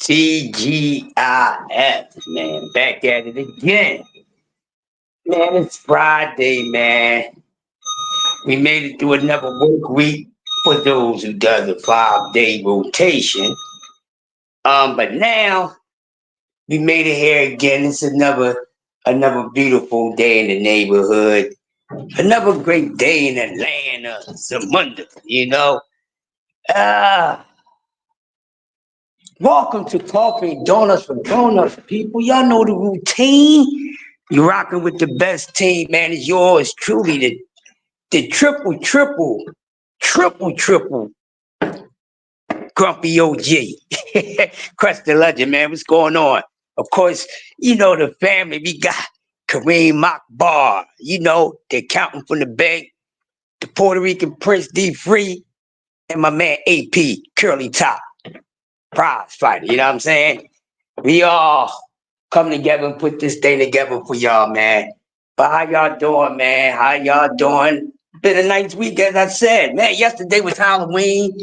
TGIF, man. Back at it again. Man, it's Friday, man. We made it through another work week for those who does a 5-day rotation. But now we made it here again. It's another beautiful day in the neighborhood. Another great day in the land of Zamunda, Uh, Welcome to Coffee and Donuts for Donuts, people. Y'all know the routine. You're rocking with the best team, man. It's yours truly, the triple Grumpy OG. Crest the legend, man. What's going on? Of course, the family. We got Kareem Akbar. They're counting from the bank. The Puerto Rican Prince D Free. And my man AP, Curly Top. Prize fighter, you know what I'm saying? We all come together and put this thing together for y'all, man. But how y'all doing, man? How y'all doing? Been a nice week, as I said, man. Yesterday was Halloween,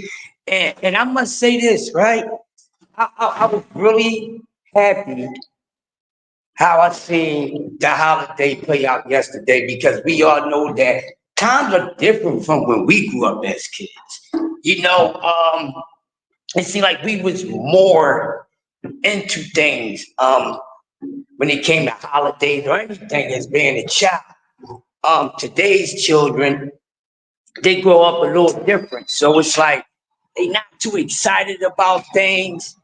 and I must say this, right? I was really happy how I seen the holiday play out yesterday because we all know that times are different from when we grew up as kids. It seemed like we was more into things when it came to holidays or anything as being a child. Today's children, they grow up a little different. So it's like they not too excited about things,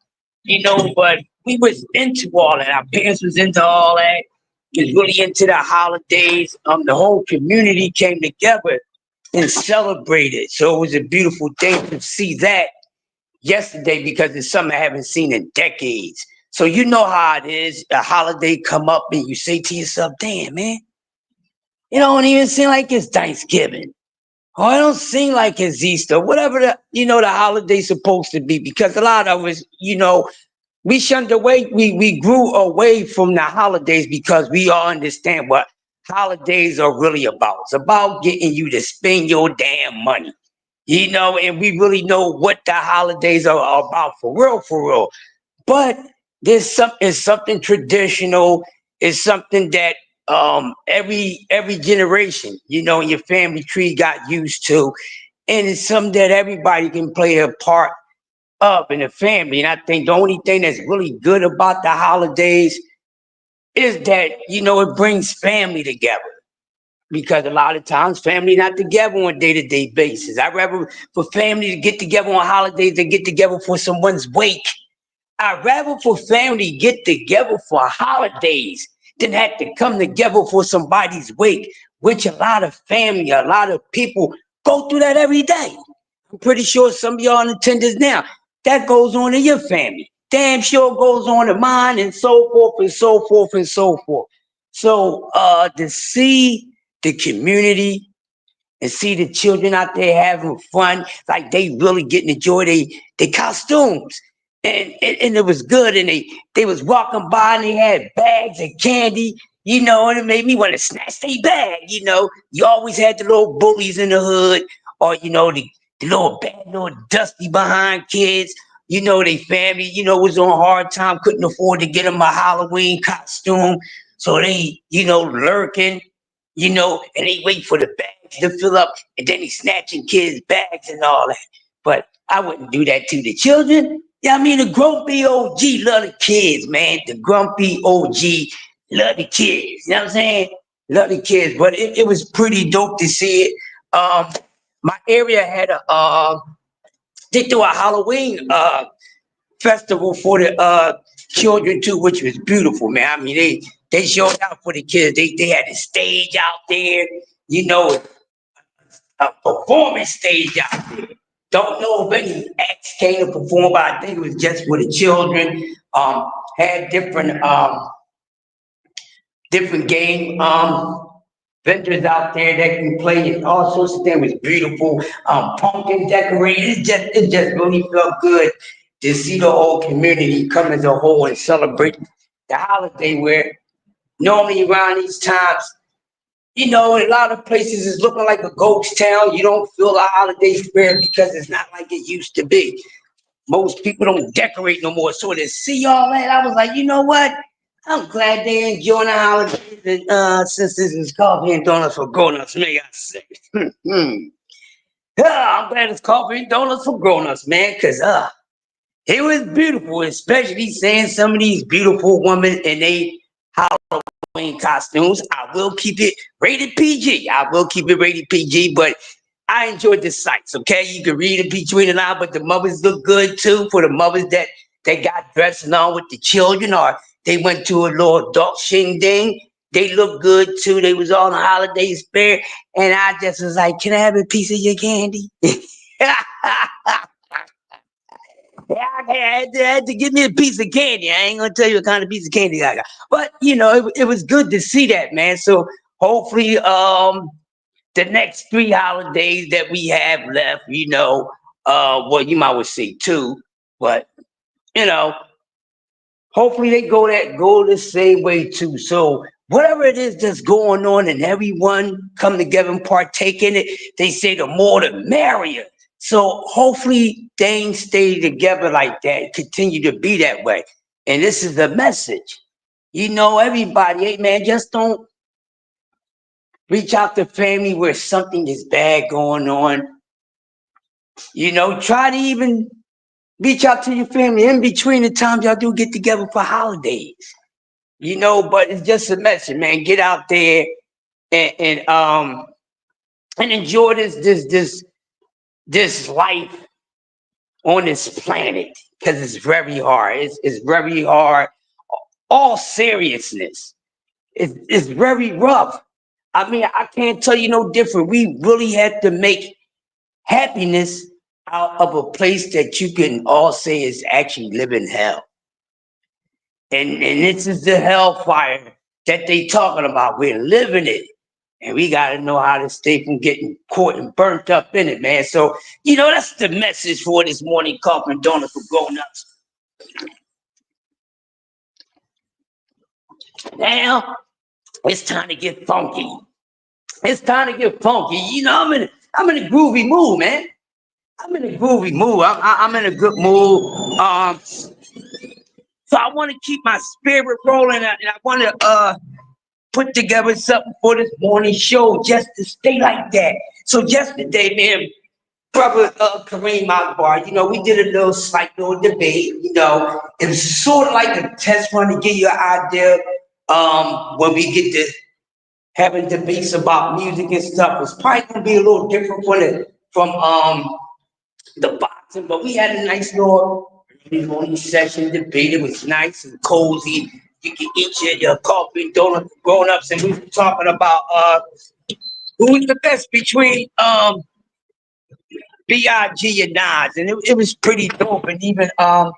but we was into all that. Our parents was into all that. Was really into the holidays. The whole community came together and celebrated. So it was a beautiful thing to see that yesterday because it's something I haven't seen in decades. So you know how it is. A holiday come up and you say to yourself, damn, man, it don't even seem like it's Thanksgiving. Or it don't seem like it's Easter. Whatever the holiday's supposed to be. Because a lot of us, we shunned away, we grew away from the holidays because we all understand what holidays are really about. It's about getting you to spend your damn money. And we really know what the holidays are about for real. But it's something traditional. It's something that every generation, in your family tree got used to. And it's something that everybody can play a part of in the family. And I think the only thing that's really good about the holidays is that, it brings family together. Because a lot of times family not together on a day-to-day basis. I'd rather for family to get together on holidays than get together for someone's wake. I'd rather for family to get together for holidays than have to come together for somebody's wake, which a lot of family, a lot of people go through that every day. I'm pretty sure some of y'all in attendance now, that goes on in your family. Damn sure goes on in mine and so forth and so forth and so forth. So to see the community and see the children out there having fun, like they really getting to enjoy their costumes. And it was good. And they was walking by and they had bags of candy, and it made me want to snatch their bag, You always had the little bullies in the hood or, the little bad, little dusty behind kids. They family, was on hard time, couldn't afford to get them a Halloween costume. So they, lurking, and they wait for the bags to fill up, and then they snatching kids' bags and all that. But I wouldn't do that to the children. Yeah, I mean, the grumpy OG love the kids, man. The grumpy OG love the kids. You know what I'm saying? Love the kids. But it was pretty dope to see it. My area had they threw a Halloween festival for the children too, which was beautiful, man. I mean, they showed out for the kids. They had a stage out there, a performance stage out there. Don't know if any acts came to perform, but I think it was just for the children. Had different game vendors out there that can play and all sorts of things. It was beautiful. Pumpkin decorated. It just really felt good to see the whole community come as a whole and celebrate the holiday where normally around these times You know, in a lot of places it's looking like a ghost town. You don't feel the holiday spirit because it's not like it used to be. Most people don't decorate no more. So to see all that, I was like, you know what? I'm glad they enjoying the holidays. And, since this is coffee and donuts for grown-ups, may I say. I'm glad it's coffee and donuts for grown-ups, man, because it was beautiful, especially seeing some of these beautiful women in they Halloween costumes. I will keep it rated PG. I will keep it rated PG, but I enjoyed the sights, okay? You can read it between the lines, but the mothers look good too for the mothers that they got dressed on with the children or they went to a little adult shindig. They look good too. They was on a holiday spirit. And I just was like, can I have a piece of your candy? Yeah, I had to give me a piece of candy. I ain't gonna tell you what kind of piece of candy I got, but you know, it was good to see that, man. So hopefully, the next 3 holidays that we have left, you know, well, you might well say 2, but you know, hopefully they go the same way too. So whatever it is that's going on, and everyone come together and partake in it, they say the more the merrier. So hopefully things stay together like that, continue to be that way. And this is the message. You know, everybody, hey man, just don't reach out to family where something is bad going on. You know, try to even reach out to your family in between the times y'all do get together for holidays. You know, but it's just a message, man. Get out there and enjoy this life on this planet because it's very hard. It's very hard. All seriousness, it's very rough. I mean, I can't tell you no different. We really had to make happiness out of a place that you can all say is actually living hell. And this is the hellfire that they talking about. We're living it. And we got to know how to stay from getting caught and burnt up in it, man. So, you know, that's the message for this morning coffee and donuts for grown-ups. Now, it's time to get funky. It's time to get funky. You know, I'm in a groovy mood, man. I'm in a groovy mood. I'm in a good mood. So I want to keep my spirit rolling, and I want to put together something for this morning show just to stay like that. So yesterday, man, brother Kareem Akbar, you know, we did a little slight little debate. You know, it was sort of like a test run to give you an idea. When we get to having debates about music and stuff, it's probably gonna be a little different from the boxing, but we had a nice little morning session debate. It was nice and cozy. You can eat your coffee and donuts, grown ups, and we were talking about who's the best between B.I.G. and Nas, and it was pretty dope. And even on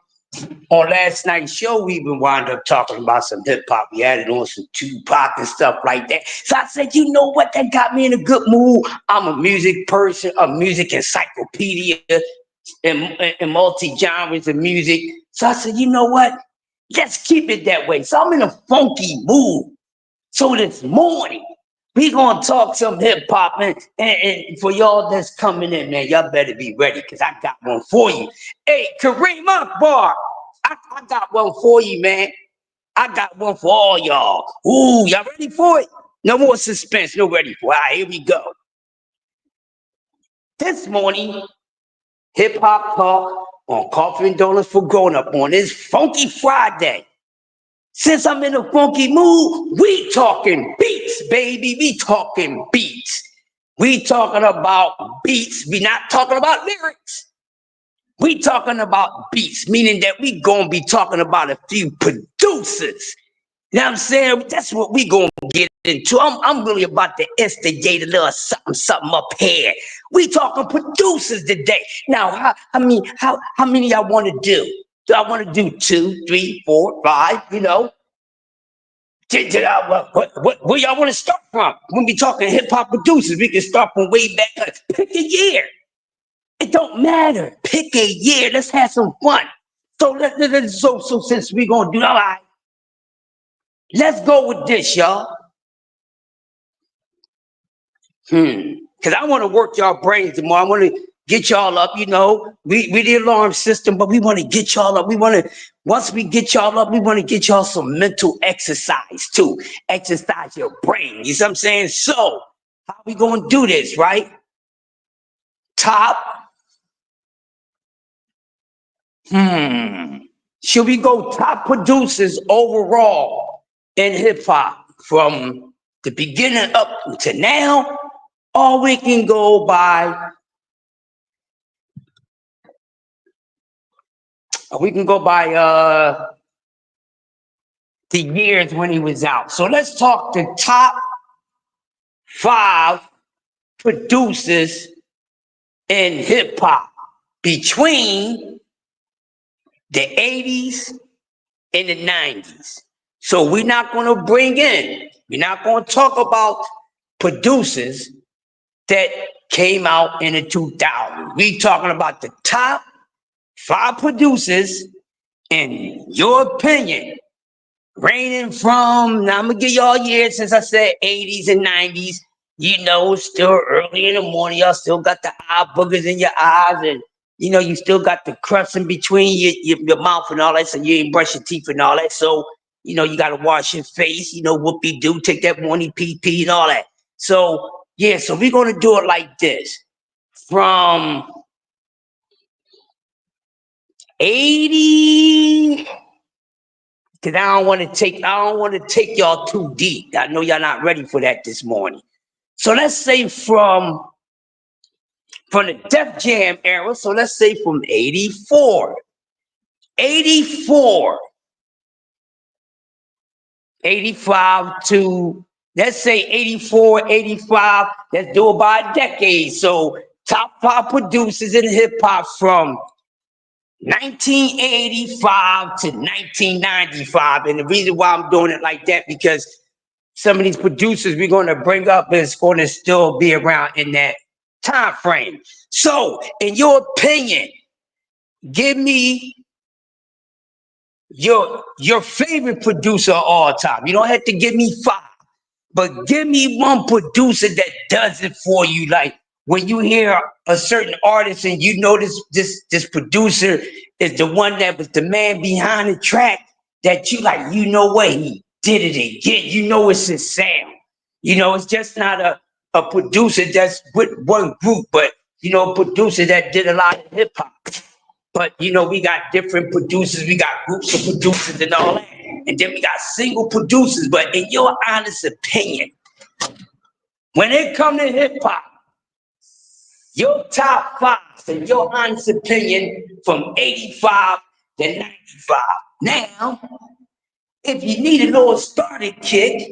last night's show, we even wound up talking about some hip hop. We added on some Tupac and stuff like that. So I said, you know what? That got me in a good mood. I'm a music person, a music encyclopedia and multi genres of music. So I said, you know what? Let's keep it that way. So I'm in a funky mood. So this morning, we gonna talk some hip hop, and for y'all that's coming in, man, y'all better be ready because I got one for you. Hey, Kareem Akbar, I got one for you, man. I got one for all y'all. Ooh, y'all ready for it? No more suspense. No ready for it. All right, here we go. This morning, hip hop talk on Coffee and Donuts for Grown Up on this Funky Friday. Since I'm in a funky mood, we talking beats, baby. We talking beats. We talking about beats. We not talking about lyrics. We talking about beats, meaning that we gonna be talking about a few producers. You know what I'm saying? That's what we gonna get into. I'm really about to instigate a little something up here. We talking producers today. Now, how many y'all want to do? Do I want to do 2, 3, 4, 5? You know, where y'all want to start from? When we talking hip hop producers, we can start from way back. Pick a year. It don't matter. Pick a year. Let's have some fun. So since we gonna do that, all right, let's go with this, y'all. Because I want to work y'all brains more. I want to get y'all up. You know, we the alarm system, but we want to get y'all up. We want to, once we get y'all up, we want to get y'all some mental exercise too. Exercise your brain. You see what I'm saying? So, how we going to do this, right? Top. Should we go top producers overall in hip hop from the beginning up to now? Or we can go by, the years when he was out. So let's talk the top 5 producers in hip hop between the 80s and the 90s. So we're not going to talk about producers that came out in the 2000s. We talking about the top 5 producers, in your opinion, ranging from, now I'm gonna give y'all years since I said 80s and 90s. You know, still early in the morning, y'all still got the eye boogers in your eyes, and you know, you still got the crust in between your mouth and all that, so you ain't brush your teeth and all that. So, you know, you gotta wash your face, you know, whoopie do, take that morning PP and all that. So, yeah, so we're gonna do it like this. From 80, because I don't want to take y'all too deep. I know y'all not ready for that this morning. So let's say from the Def Jam era, so let's say from 84, 85 to, let's say 84, 85, let's do it by a decade. So top 5 producers in hip hop from 1985 to 1995. And the reason why I'm doing it like that, because some of these producers we're going to bring up is going to still be around in that time frame. So, in your opinion, give me your favorite producer of all time. You don't have to give me 5, but give me one producer that does it for you. Like when you hear a certain artist and you know this producer is the one that was the man behind the track, that you like, you know what, he did it again. You know it's his sound. You know, it's just not a producer that's with one group, but you know, a producer that did a lot of hip hop. But you know, we got different producers, we got groups of producers and all that. And then we got single producers. But in your honest opinion, when it comes to hip hop, your top 5, in your honest opinion, from 85 to 95. Now, if you need a little starter kick,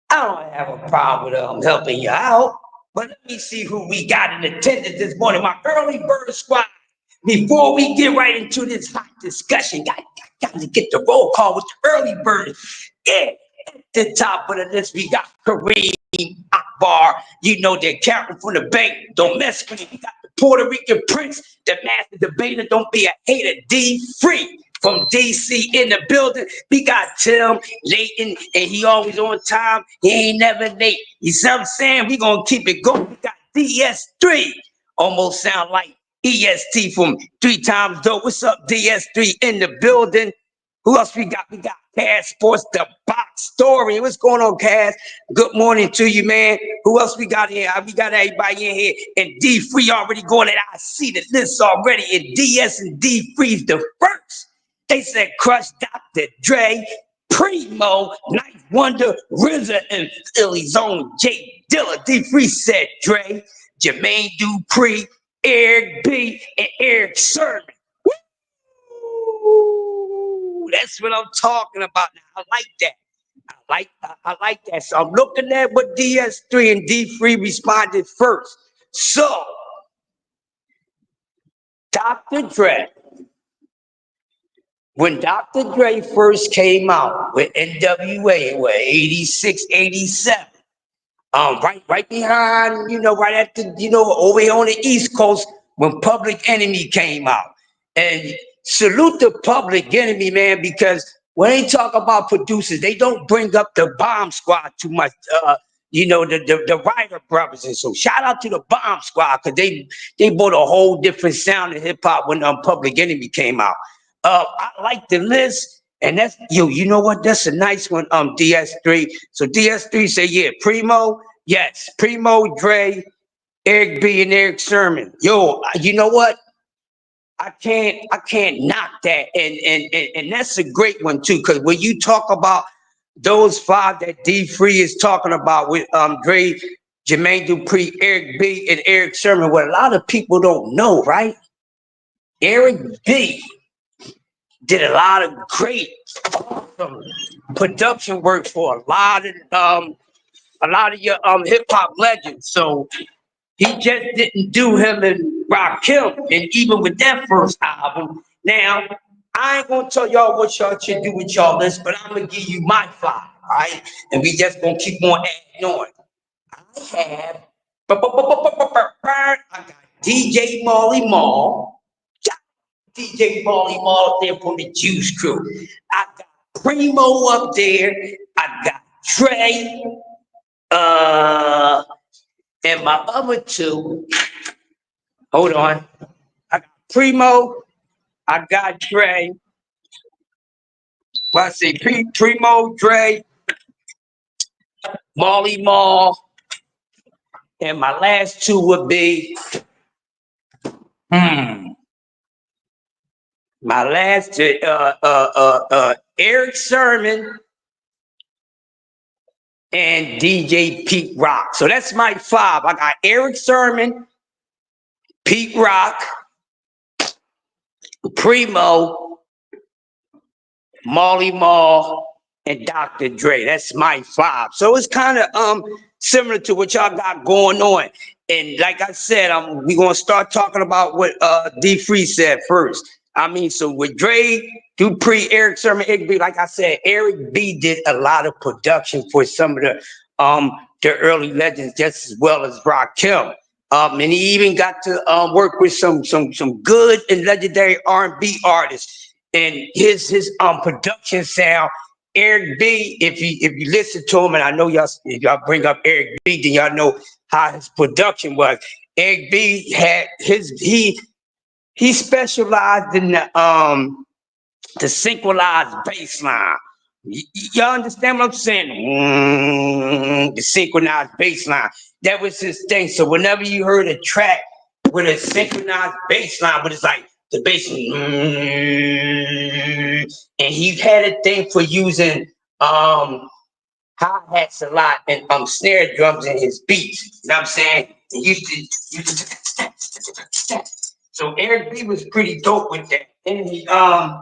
I don't have a problem with helping you out. But let me see who we got in attendance this morning. My early bird squad. Before we get right into this hot discussion, got to get the roll call with the early bird. Yeah, at the top of the list, we got Kareem Akbar. You know, the accountant from the bank. Don't mess with it. We got the Puerto Rican prince, the master debater. Don't be a hater. D Free from DC in the building. We got Tim Layton, and he always on time. He ain't never late. You see what I'm saying? We gonna keep it going. We got DS3. Almost sound like EST from 3 times dope. What's up, DS3 in the building? Who else we got? We got Cash Sports, the box story. What's going on, Cash? Good morning to you, man. Who else we got here? We got everybody in here. And D Free already going, and I see the list already. And DS and D Free's the first. They said Crush, Dr. Dre, Primo, Ninth Wonder, RZA, and Philly's own Jay Dilla. D Free said Dre, Jermaine Dupri, Eric B, and Eric Sermon. Woo! That's what I'm talking about now. I like that. I like that. So I'm looking at what DS3 and D3 responded first. So, Dr. Dre. When Dr. Dre first came out with NWA in 86, 87, right behind, you know, right at the, you know, over here on the East Coast when Public Enemy came out. And salute the Public Enemy, man, because when they talk about producers, they don't bring up the Bomb Squad too much. the Ryder brothers. And so shout out to the Bomb Squad, because they brought a whole different sound in hip hop when Public Enemy came out. I like the list, and that's you know what? That's a nice one. DS3. So DS3 say, yeah, Primo, yes, Primo, Dre, Eric B, and Eric Sermon. Yo, you know what? I can't knock that, and that's a great one too. Because when you talk about those five that D3 is talking about with Dre, Jermaine Dupri, Eric B, and Eric Sermon, what a lot of people don't know, right? Eric B did a lot of great production work for a lot of your hip hop legends. So he just didn't do him and Rakim, and even with that first album. Now, I ain't gonna tell y'all what y'all should do with y'all list, but I'm gonna give you my five, all right? And we just gonna keep on adding on. I have, I got DJ Marley Marl, DJ Marley Marl up there from the Juice Crew. I got Primo up there. I got Trey. And my other two, hold on. I got Primo, I got Dre. Well, I say Primo, Dre, Marley Marl, and my last two would be my last Eric Sermon and DJ Pete Rock. So that's my five. I got Eric Sermon, Pete Rock, Primo, Marley Marl, and Dr. Dre. That's my five. So it's kind of similar to what y'all got going on. And like I said, we're gonna start talking about what D3 said first. I mean, so with Dre, Dupree, Eric Sermon, Eric B, like I said, Eric B did a lot of production for some of the early legends, just as well as Rakim. And he even got to work with some good and legendary R&B artists. And his production sound, Eric B, if you listen to him, and I know y'all, if y'all bring up Eric B, then y'all know how his production was. Eric B had he specialized in the synchronized bass line. Y'all understand what I'm saying? The synchronized bass line. That was his thing. So whenever you heard a track with a synchronized bass line, but it's like the bass, and he had a thing for using hi-hats a lot and snare drums in his beats. You know what I'm saying? He used to so Eric B was pretty dope with that. And he had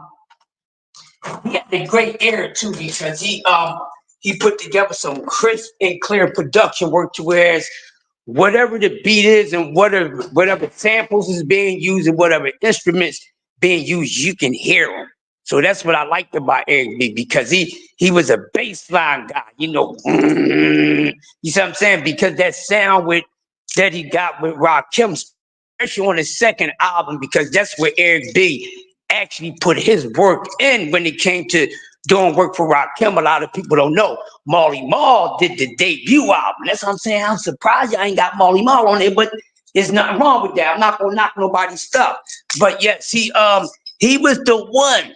a great era too, because he put together some crisp and clear production work, to whereas whatever the beat is and whatever samples is being used and whatever instruments being used, you can hear them. So that's what I liked about Eric B, because he was a bass line guy, you know. You see what I'm saying? Because that sound that he got with Rakim, especially on his second album, because that's where Eric B actually put his work in when it came to doing work for Rakim. A lot of people don't know. Marley Marl did the debut album. That's what I'm saying. I'm surprised I ain't got Marley Marl on there, but there's nothing wrong with that. I'm not gonna knock nobody's stuff. But yes, he was the one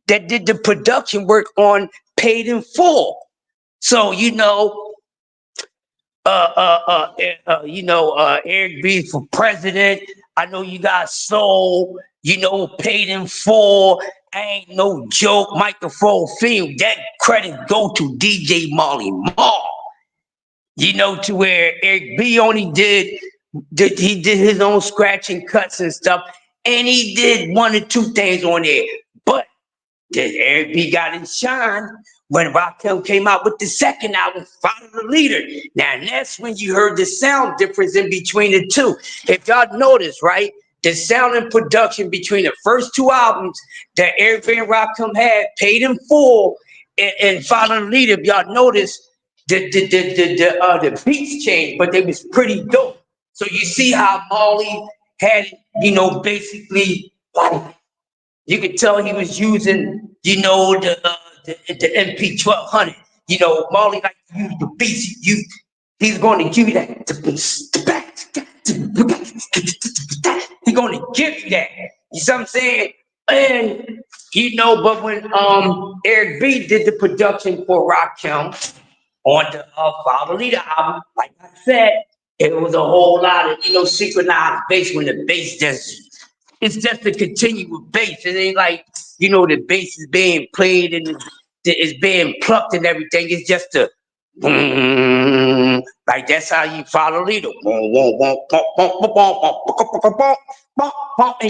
that did the production work on Paid in Full. So Eric B for president. I know you got Soul, Paid in Full, Ain't No Joke, Microphone Field. That credit go to DJ Marley Marl. To where Eric B only did his own scratching cuts and stuff, and he did one or two things on there. But Eric B got his shine when Rakim came out with the second album, Follow the Leader. Now, that's when you heard the sound difference in between the two. If y'all notice, right, the sound and production between the first two albums that Eric B and Rakim had, Paid in Full and Follow the Leader, if y'all notice, the beats changed, but they was pretty dope. So you see how Marley had, basically, like, you could tell he was using, the MP 1200. Marley liked to use the beats. He's going to give you that. He's going to give you that. You see what I'm saying? And but when Eric B did the production for Rakim on the Follow Leader album, like I said, it was a whole lot of synchronized bass when the bass it's just a continuous bass. It ain't like the bass is being played and it's being plucked and everything. It's just a like that's how you follow leader. And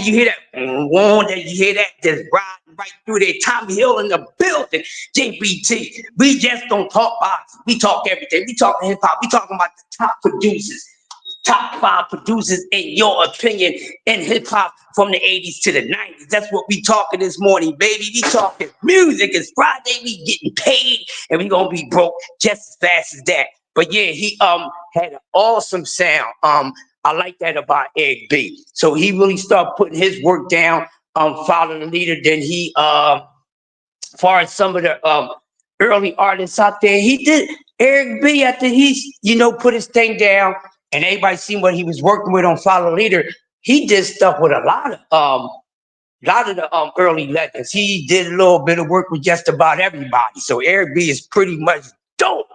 you hear that, and you hear that just riding right through there. Tommy Hill in the building. JBT. We just don't talk boxing. We talk everything. We talk hip hop. We talking about the top producers. Top 5 producers in your opinion in hip hop from the 80s to the 90s. That's what we talking this morning, baby. We talking music. It's Friday. We getting paid, and we gonna be broke just as fast as that. But yeah, he had an awesome sound. I like that about Eric B. So he really started putting his work down. Follow the leader. Then he as far as some of the early artists out there, he did Eric B. After he's put his thing down. And everybody seen what he was working with on Follow Leader. He did stuff with a lot of the early legends. He did a little bit of work with just about everybody. So Eric B is pretty much dope.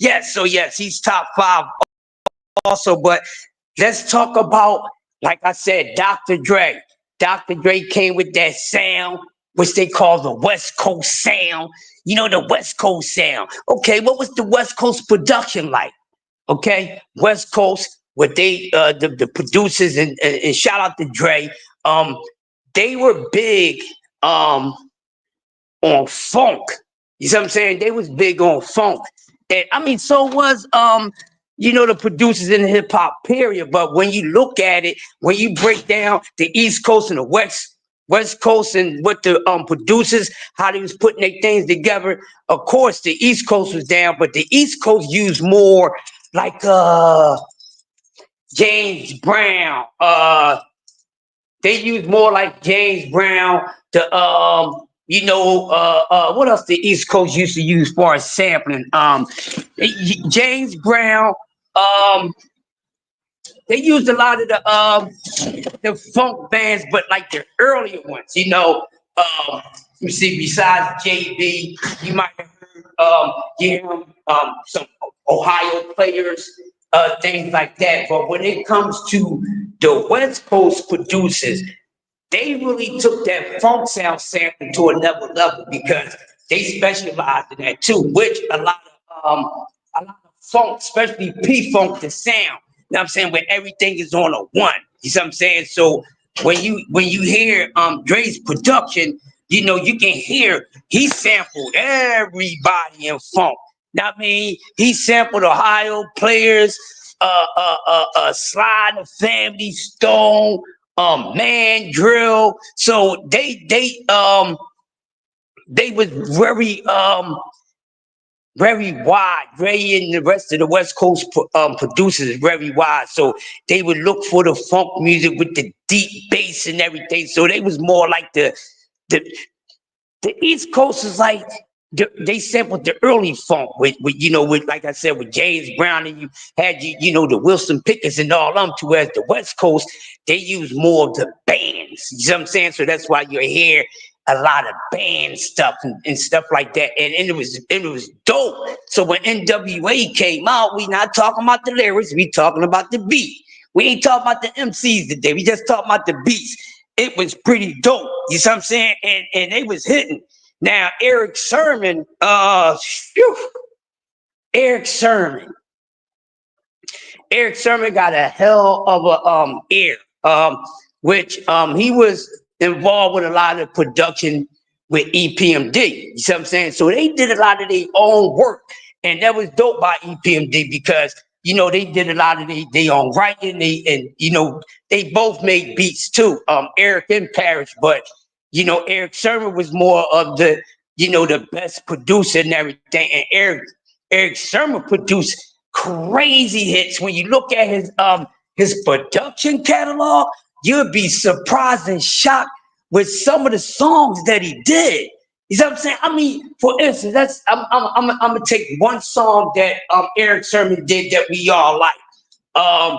Yes, so yes, he's top 5 also. But let's talk about, like I said, Dr. Dre. Dr. Dre came with that sound, which they call the West Coast sound. The West Coast sound. Okay, what was the West Coast production like? Okay, West Coast, what they the producers and shout out to Dre, they were big on funk. You see what I'm saying? They was big on funk. And I mean, so was the producers in the hip hop period. But when you look at it, when you break down the East Coast and the West Coast and what the producers, how they was putting their things together, of course the East Coast was down, but the East Coast used more like James Brown. They use more like James Brown. What else the East Coast used to use for as sampling? James Brown. They used a lot of the funk bands, but like the earlier ones. You see, besides JB, you might have heard some Ohio players, things like that. But when it comes to the West Coast producers, they really took that funk sound sample to another level because they specialized in that too, which a lot of funk, especially P-Funk, the sound. You know what I'm saying? Where everything is on a one. You see what I'm saying? So when you hear Dre's production, you can hear he sampled everybody in funk. I mean, he sampled Ohio players, Sly the Family Stone, Man Drill. So they was very wide. Ray and the rest of the West Coast producers is very wide. So they would look for the funk music with the deep bass and everything. So they was more like the East Coast is like they sampled the early funk with like I said, with James Brown, and you had the Wilson Picketts and all them. Whereas the West Coast, they use more of the bands. You see what I'm saying? So that's why you hear a lot of band stuff and stuff like that. And it was dope. So when NWA came out, we not talking about the lyrics, we talking about the beat. We ain't talking about the MCs today. We just talking about the beats. It was pretty dope. You see what I'm saying? And they was hitting. Now, Eric Sermon got a hell of a ear, which he was involved with a lot of production with EPMD. You see what I'm saying? So they did a lot of their own work, and that was dope by EPMD because they did a lot of their own writing. They both made beats too, Eric and Parrish, but Eric Sermon was more of the the best producer and everything, and Eric Sermon produced crazy hits. When you look at his production catalog, you'd be surprised and shocked with some of the songs that he did. You know what I'm saying? I mean, for instance, I'm gonna take one song that Eric Sermon did that we all like. Um,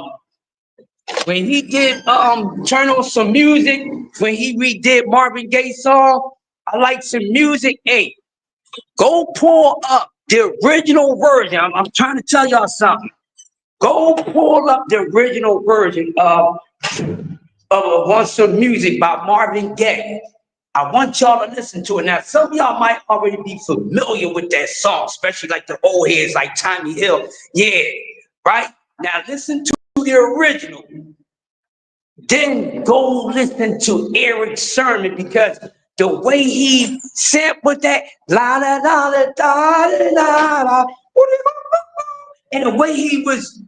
when he did Turn On Some Music, when he redid Marvin Gaye's song, I like some music. Hey, go pull up the original version. I'm trying to tell y'all something. Go pull up the original version of Want Some Music by Marvin Gaye. I want y'all to listen to it. Now, some of y'all might already be familiar with that song, especially like the old heads like Tommy Hill. Yeah, right? Now, listen to the original. Then go listen to Eric's sermon because the way he sampled that la la la la la la la, and the way he was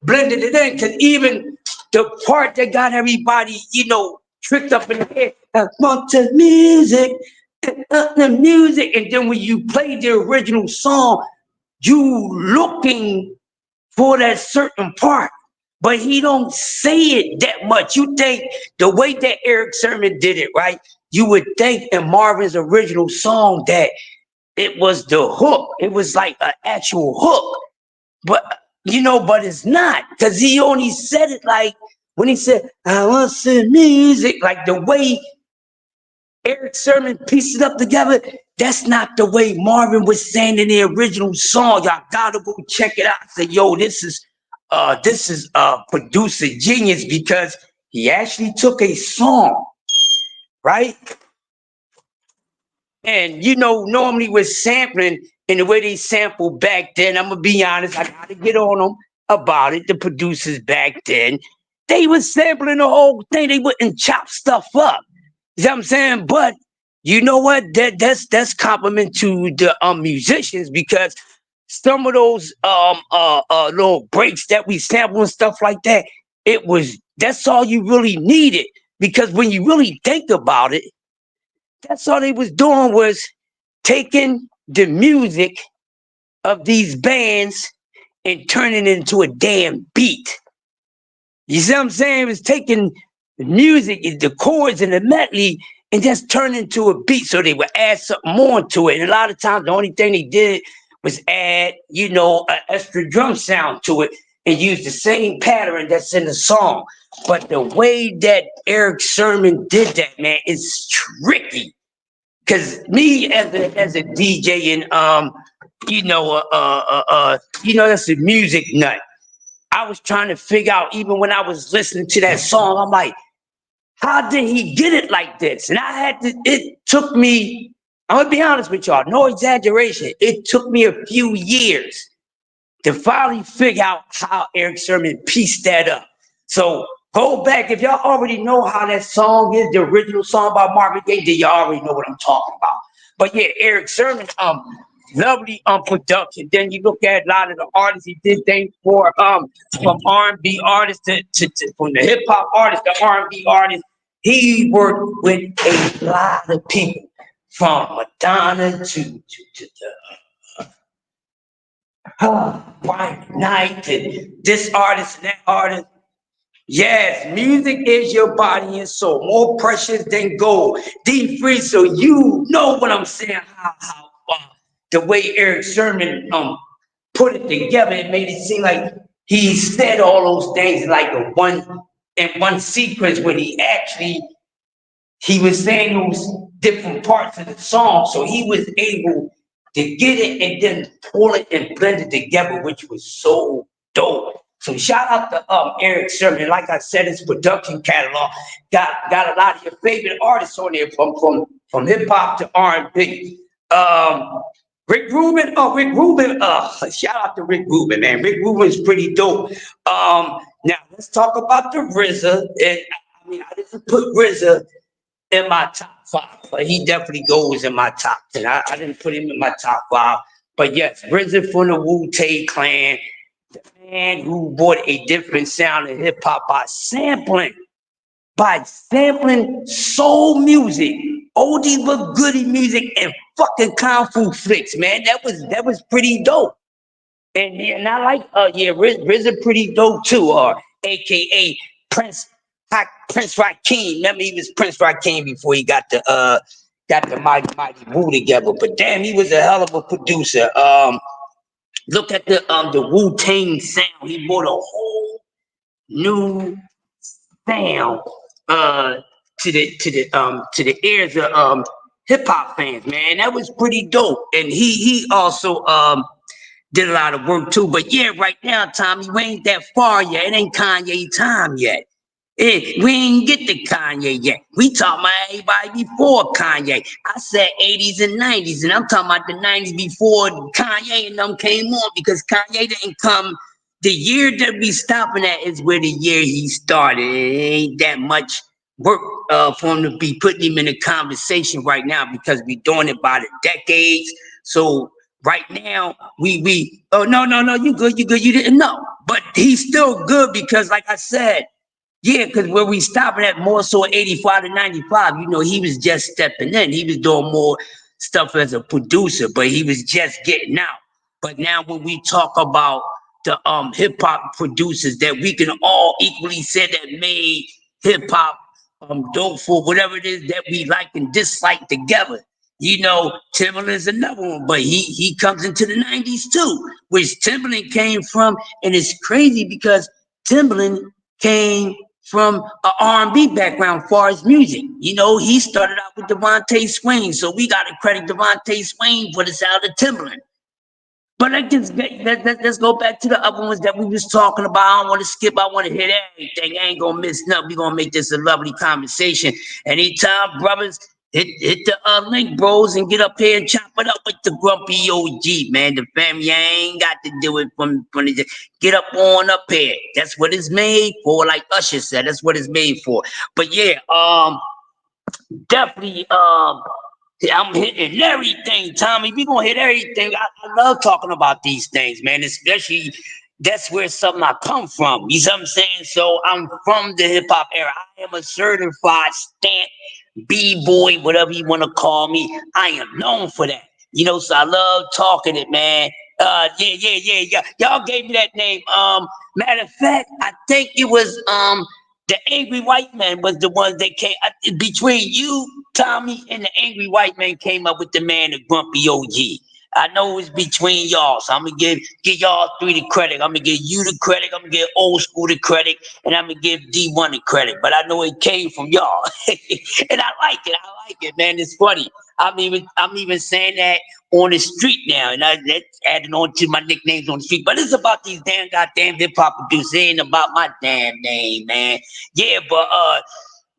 blended it in, because even the part that got everybody, tricked up in the head, want the music, the music, and then when you play the original song, you looking for that certain part, but he don't say it that much. You think the way that Eric Sermon did it, right? You would think in Marvin's original song that it was the hook. It was like an actual hook, but but it's not, because he only said it like when he said, "I want some music," like the way Eric Sermon pieced it up together. That's not the way Marvin was saying in the original song. Y'all gotta go check it out. Say, yo, this is producer genius, because he actually took a song, right? And normally with sampling and the way they sampled back then, I'm gonna be honest, I gotta get on them about it. The producers back then, they was sampling the whole thing. They wouldn't chop stuff up. You know what I'm saying? But you know what? That's compliment to the musicians, because some of those little breaks that we sample and stuff like that, that's all you really needed. Because when you really think about it, that's all they was doing was taking the music of these bands and turning it into a damn beat. You see what I'm saying? It was taking the music, the chords, and the medley, and just turning into a beat. So they would add something more to it. And a lot of times, the only thing they did was add, an extra drum sound to it and use the same pattern that's in the song. But the way that Eric Sermon did that, man, is tricky. Cause me as a DJ and that's a music nut. I was trying to figure out, even when I was listening to that song, I'm like, how did he get it like this? And it took me, I'm gonna be honest with y'all, no exaggeration. It took me a few years to finally figure out how Eric Sermon pieced that up. So go back, if y'all already know how that song is, the original song by Marvin Gaye, then y'all already know what I'm talking about. But yeah, Eric Sermon, lovely production. Then you look at a lot of the artists he did things for, from R&B artists to from the hip hop artists to R&B artists. He worked with a lot of people, from Madonna to the Brian Knight and this artist and that artist. Yes, music is your body and soul, more precious than gold. Deep free, so you know what I'm saying. How the way Eric Sermon put it together, it made it seem like he said all those things like in one sequence, when he was saying those different parts of the song, so he was able to get it and then pull it and blend it together, which was so dope. So shout out to Eric Sermon. Like I said, his production catalog got a lot of your favorite artists on there, from hip hop to R&B. Rick Rubin, shout out to Rick Rubin, man. Rick Rubin's pretty dope. Now let's talk about the RZA. And I didn't put RZA in my top 5, but he definitely goes in my top 10. I didn't put him in my top 5, but yes, RZA from the Wu-Tang Clan, the man who brought a different sound in hip hop by sampling soul music, oldie but goodie music, and fucking kung fu flicks, man. That was pretty dope. And I like RZA pretty dope too, or AKA Prince Prince Rakeem. Remember, he was Prince Rakeem before he got the Mighty Wu together. But damn, he was a hell of a producer. Look at the Wu-Tang sound. He brought a whole new sound to the ears of hip hop fans, man. That was pretty dope. And he also did a lot of work too. But yeah, right now, Tommy, we ain't that far yet. It ain't Kanye time yet. We ain't get to Kanye yet. We talking about everybody before Kanye. I said 80s and 90s, and I'm talking about the 90s before Kanye and them came on, because Kanye didn't come. The year that we stopping at is where the year he started. It ain't that much work for him to be putting him in a conversation right now, because we doing it by the decades. So right now, oh, no, you good, you didn't know. But he's still good because, like I said, yeah, because where we stopping at more so 85 to 95, you know, he was just stepping in. He was doing more stuff as a producer, but he was just getting out. But now when we talk about the hip hop producers that we can all equally say that made hip hop dope for whatever it is that we like and dislike together. You know, Timbaland's another one, but he comes into the 90s too, which Timbaland came from. And it's crazy because Timbaland came from an R&B background as far as music. You know, he started out with Devontae Swain, so we got to credit Devontae Swain for the sound of Timbaland. But let's go back to the other ones that we was talking about. I don't want to skip. I want to hit everything. I ain't going to miss nothing. We're going to make this a lovely conversation. Anytime, brothers, hit the link, bros, and get up here and chop it up with the grumpy OG, man. The family, I ain't got to do it from the, get up on up here. That's what it's made for, like Usher said. That's what it's made for. But yeah, definitely, I'm hitting everything, Tommy. We gonna hit everything. I love talking about these things, man. Especially that's where something I come from. You see what I'm saying? So I'm from the hip hop era. I am a certified stamp B-boy, whatever you want to call me. I am known for that. You know, so I love talking it, man. Yeah. Y'all gave me that name. Matter of fact, I think it was the Angry White Man was the one that came between you, Tommy, and the Angry White Man came up with the man, the grumpy OG. I know it was between y'all, so I'm gonna give y'all three the credit. I'm gonna give you the credit. I'm gonna give Old School the credit, and I'm gonna give D1 the credit. But I know it came from y'all, and I like it. I like it, man. It's funny. I'm even saying that on the street now, and that's adding on to my nicknames on the street. But it's about these damn goddamn hip hop producers. It ain't about my damn name, man. Yeah, but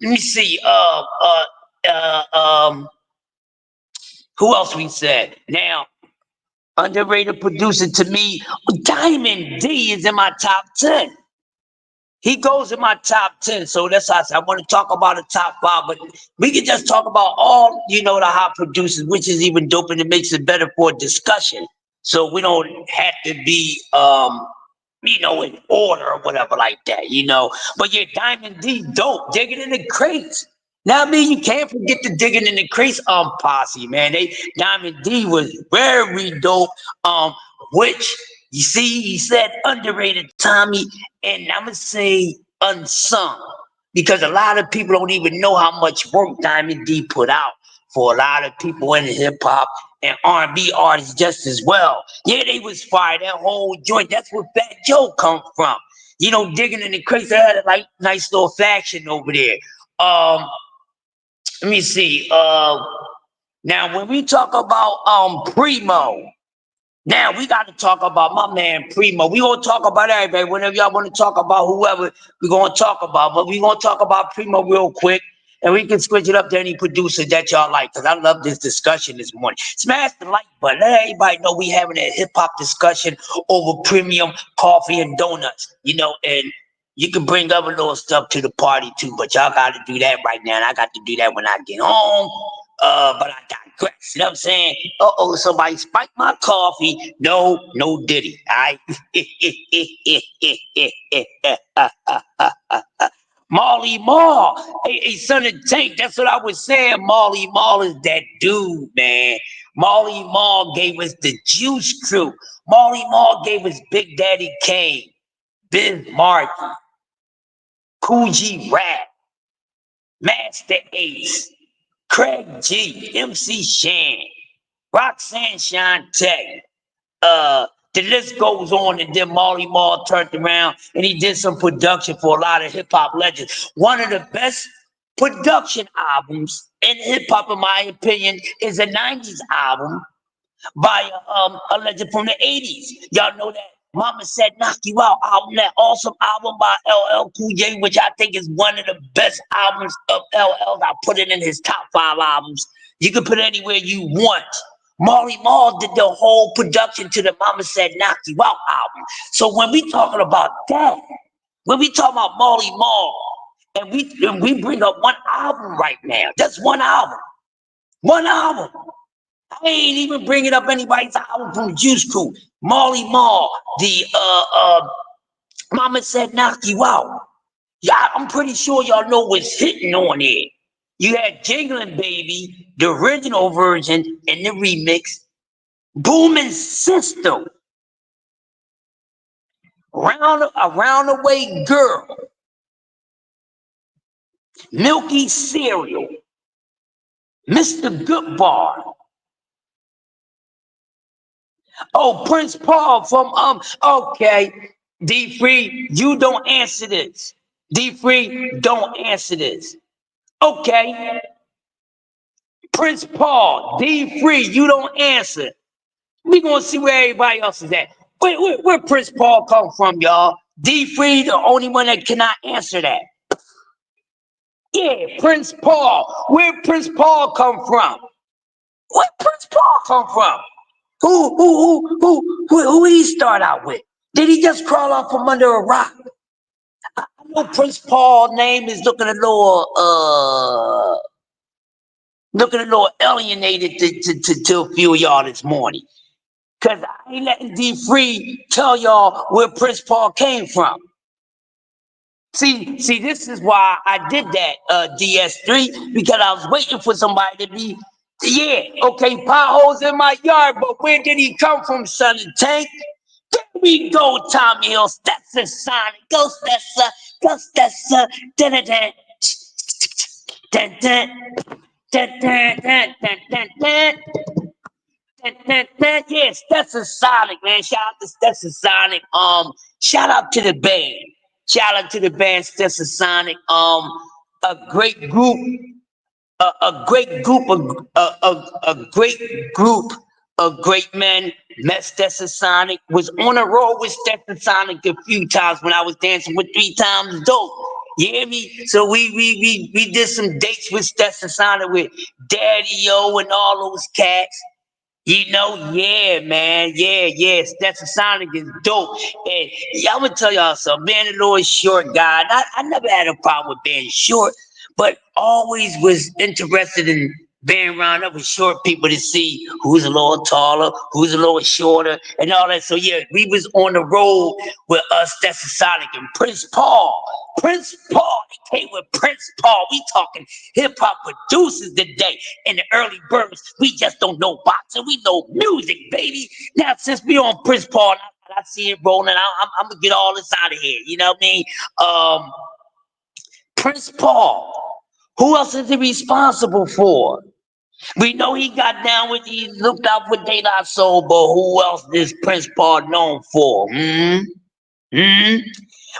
let me see. Who else we said? Now, underrated producer to me, Diamond D is in my top 10. He goes in my top 10. So that's how I want to talk about the top 5, but we can just talk about all, you know, the hot producers, which is even dope, and it makes it better for discussion. So we don't have to be you know, in order or whatever like that, you know. But yeah, Diamond D dope, digging in the crates. Now, I mean, you can't forget the digging in the crates posse, man. Diamond D was very dope. Which you see, he said underrated, Tommy, and I'm gonna say unsung, because a lot of people don't even know how much work Diamond D put out for a lot of people in hip hop and R&B artists just as well. Yeah, they was fired. That whole joint. That's where Fat Joe come from. You know, digging in the crates. They had a like nice little faction over there. Let me see. Now when we talk about Primo, now we got to talk about my man Primo. We gonna talk about everybody. Whenever y'all want to talk about whoever, we gonna talk about. But we gonna talk about Primo real quick, and we can switch it up to any producer that y'all like, because I love this discussion this morning. Smash the like button. Let everybody know we having a hip hop discussion over premium coffee and donuts. You know, and you can bring other little stuff to the party too, but y'all got to do that right now, and I got to do that when I get home. But I digress. You know what I'm saying? Somebody spiked my coffee. No Diddy. All right. Marley Marl. Hey, son of Tank. That's what I was saying. Marley Marl is that dude, man. Marley Marl gave us the Juice Crew. Marley Marl gave us Big Daddy Kane, Biz Markie, Cool G Rap, Master Ace, Craig G, MC Shan, Roxanne Shante. The list goes on, and then Marley Marl turned around and he did some production for a lot of hip hop legends. One of the best production albums in hip hop, in my opinion, is a 90s album by a legend from the 80s. Y'all know that Mama Said Knock You Out album, that awesome album by LL Cool J, which I think is one of the best albums of LL. I put it in his top 5 albums. You can put it anywhere you want. Marley Marl did the whole production to the Mama Said Knock You Out album. So when we talking about that, when we talk about Marley Marl, and we bring up one album right now, just one album. I ain't even bringing up anybody's album from Juice Crew. Marley Marl, the Mama Said Knock You Out. Yeah, I'm pretty sure y'all know what's hitting on it. You had Jingling Baby, the original version, and the remix. Booming System. Around the Way Girl. Milky Cereal. Mr. Goodbar. Oh, Prince Paul from okay. D-Free, you don't answer this. D-Free, don't answer this. Okay. Prince Paul, D-Free, you don't answer. We gonna see where everybody else is at. Where Prince Paul come from, y'all? D-Free, the only one that cannot answer that. Yeah, Prince Paul. Where Prince Paul come from? Where Prince Paul come from? Who did he start out with? Did he just crawl out from under a rock? I know Prince Paul's name is looking a little alienated to a few of y'all this morning. Cause I ain't letting D-Free tell y'all where Prince Paul came from. See, this is why I did that, DS3, because I was waiting for somebody to be, yeah, okay, potholes in my yard, but where did he come from, son and Tank? There we go, Tommy Hill, Stetson Sonic, go Stetson, dun-dun-dun, dun-dun-dun, yeah, Stetson Sonic, man. Shout out to Stetson Sonic. Shout out to the band. Shout out to the band Stetson Sonic. A great group. A great group of great men. Met Stetson Sonic. Was on a road with Stetson Sonic a few times when I was dancing with 3 Times Dope. You hear me? So we did some dates with Stetson Sonic with Daddy O and all those cats. You know, yeah, man, yeah. Stetson Sonic is dope. And I'm gonna tell y'all something. Being a little short guy, I never had a problem with being short, but always was interested in being around other short people to see who's a little taller, who's a little shorter, and all that. So yeah, we was on the road with Stetson Sonic and Prince Paul. They came with Prince Paul. We talking hip hop producers today in the early birds. We just don't know boxing. We know music, baby. Now since we on Prince Paul, I see it rolling. I'm gonna get all this out of here. You know what I mean? Prince Paul. Who else is he responsible for? We know he got down with, he looked out for De La Soul, but who else is Prince Paul known for?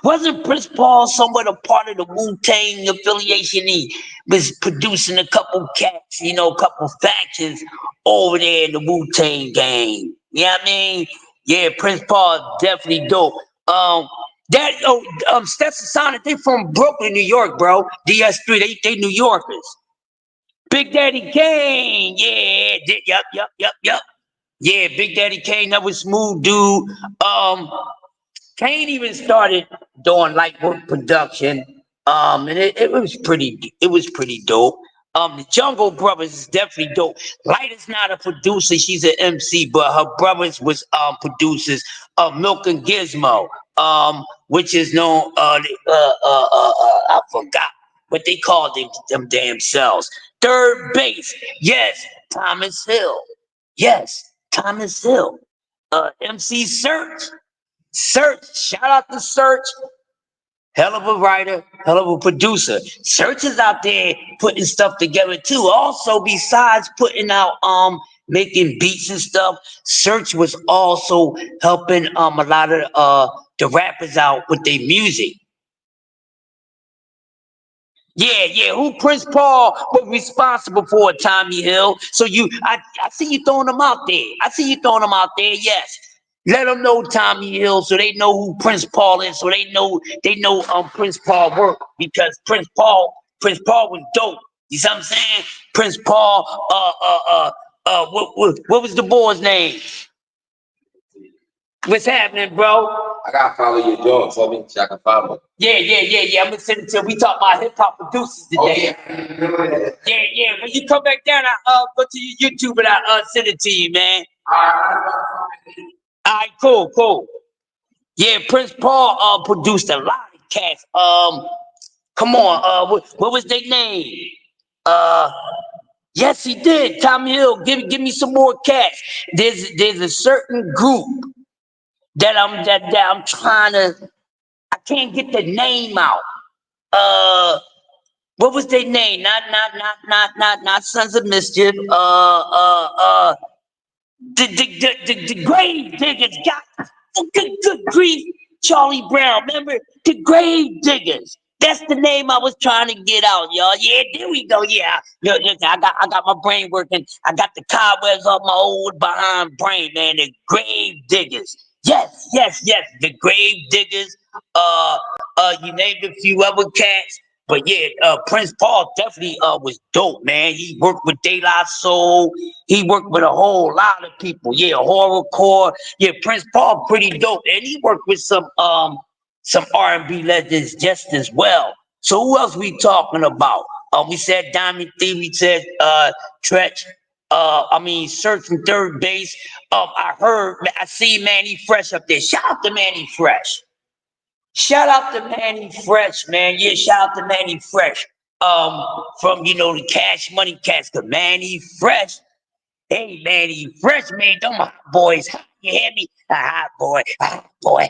Wasn't Prince Paul somewhat a part of the Wu-Tang affiliation? He was producing a couple cats, a couple factions over there in the Wu-Tang gang. You know what I mean? Yeah, Prince Paul definitely dope. Stetson Sonic, they from Brooklyn, New York, bro. DS3, they New Yorkers. Big Daddy Kane, yeah, yep. Yeah, Big Daddy Kane, that was smooth dude. Kane even started doing light work production. And it was pretty dope. The Jungle Brothers is definitely dope. Light is not a producer, she's an MC, but her brothers was producers of Milk and Gizmo, which is known I forgot what they called them damn selves. Third Base, yes, Thomas Hill. MC Search, shout out to Search. hell of a writer, hell of a producer. Search is out there putting stuff together too. Also, besides putting out making beats and stuff, Search was also helping a lot of the rappers out with their music. Yeah. Who Prince Paul was responsible for, Tommy Hill? So I see you throwing them out there. Yes. Let them know Tommy Hill, so they know who Prince Paul is, so they know Prince Paul work, because Prince Paul was dope. You see what I'm saying? Prince Paul, what was the boy's name? What's happening, bro? I gotta follow your dog, so I can follow. Yeah. I'm gonna send it to. We talk about hip hop producers today. Yeah. When you come back down, I go to your YouTube and I send it to you, man. All right, cool. Yeah, Prince Paul produced a lot of cats. Come on, what was their name? Yes, he did. Tommy Hill, give me some more cats. There's a certain group that I'm trying to. I can't get the name out. What was their name? Not Sons of Mischief. The Grave Diggers. God, good grief, Charlie Brown. Remember the Grave Diggers? That's the name I was trying to get out, y'all. Yeah, there we go. Yeah, look, I got my brain working. I got the cobwebs off my old behind brain, man. The Grave Diggers. Yes. The Grave Diggers. You named a few other cats. But yeah, Prince Paul definitely was dope, man. He worked with De La Soul. He worked with a whole lot of people. Yeah, horrorcore. Yeah, Prince Paul pretty dope, and he worked with some R&B legends just as well. So who else we talking about? We said Diamond Thief. We said Tretch. Search from third base. I see Manny Fresh up there. Shout out to Manny Fresh. Shout out to Manny Fresh, man. Yeah, shout out to Manny Fresh. From the Cash Money Cats, cause Manny Fresh. Hey, Manny Fresh made them hot boys. You hear me? A hot boy, hot boy.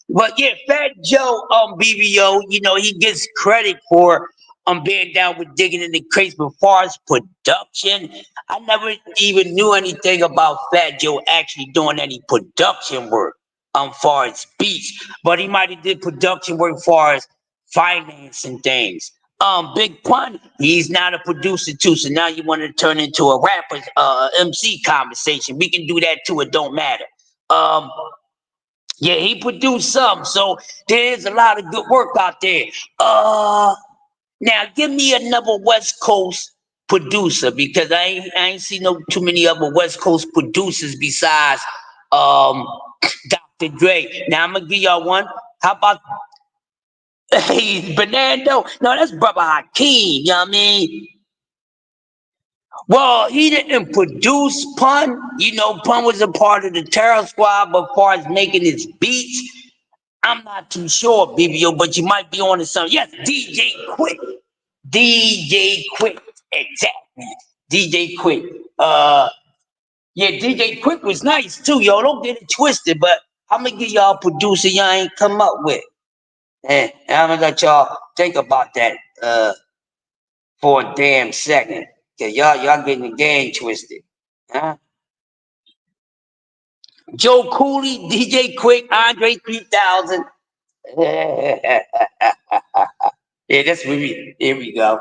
But yeah, Fat Joe BBO, he gets credit for being down with digging in the crates. But far as production, I never even knew anything about Fat Joe actually doing any production work far as beats, but he might have did production work far as finance and things. Big Pun, he's not a producer too, so now you want to turn into a rapper's MC conversation. We can do that too, it don't matter. Yeah, he produced some, so there's a lot of good work out there. Now give me another West Coast producer, because I ain't seen too many other West Coast producers besides Dr. Dre. Now I'm gonna give y'all one. How about Bernardo? No, that's Brother Hakeem. You know what I mean? Well, he didn't produce Pun. Pun was a part of the Terror Squad, but as far as making his beats, I'm not too sure, BBO, but you might be on to something. Yes, DJ Quick. Exactly. DJ Quick. Yeah, DJ Quick was nice too, yo. Don't get it twisted, but I'm gonna give y'all a producer y'all ain't come up with. And I'm gonna let y'all think about that for a damn second. Cause y'all getting the game twisted. Huh? Joe Cooley, DJ Quick, Andre 3000. Yeah, that's here we go.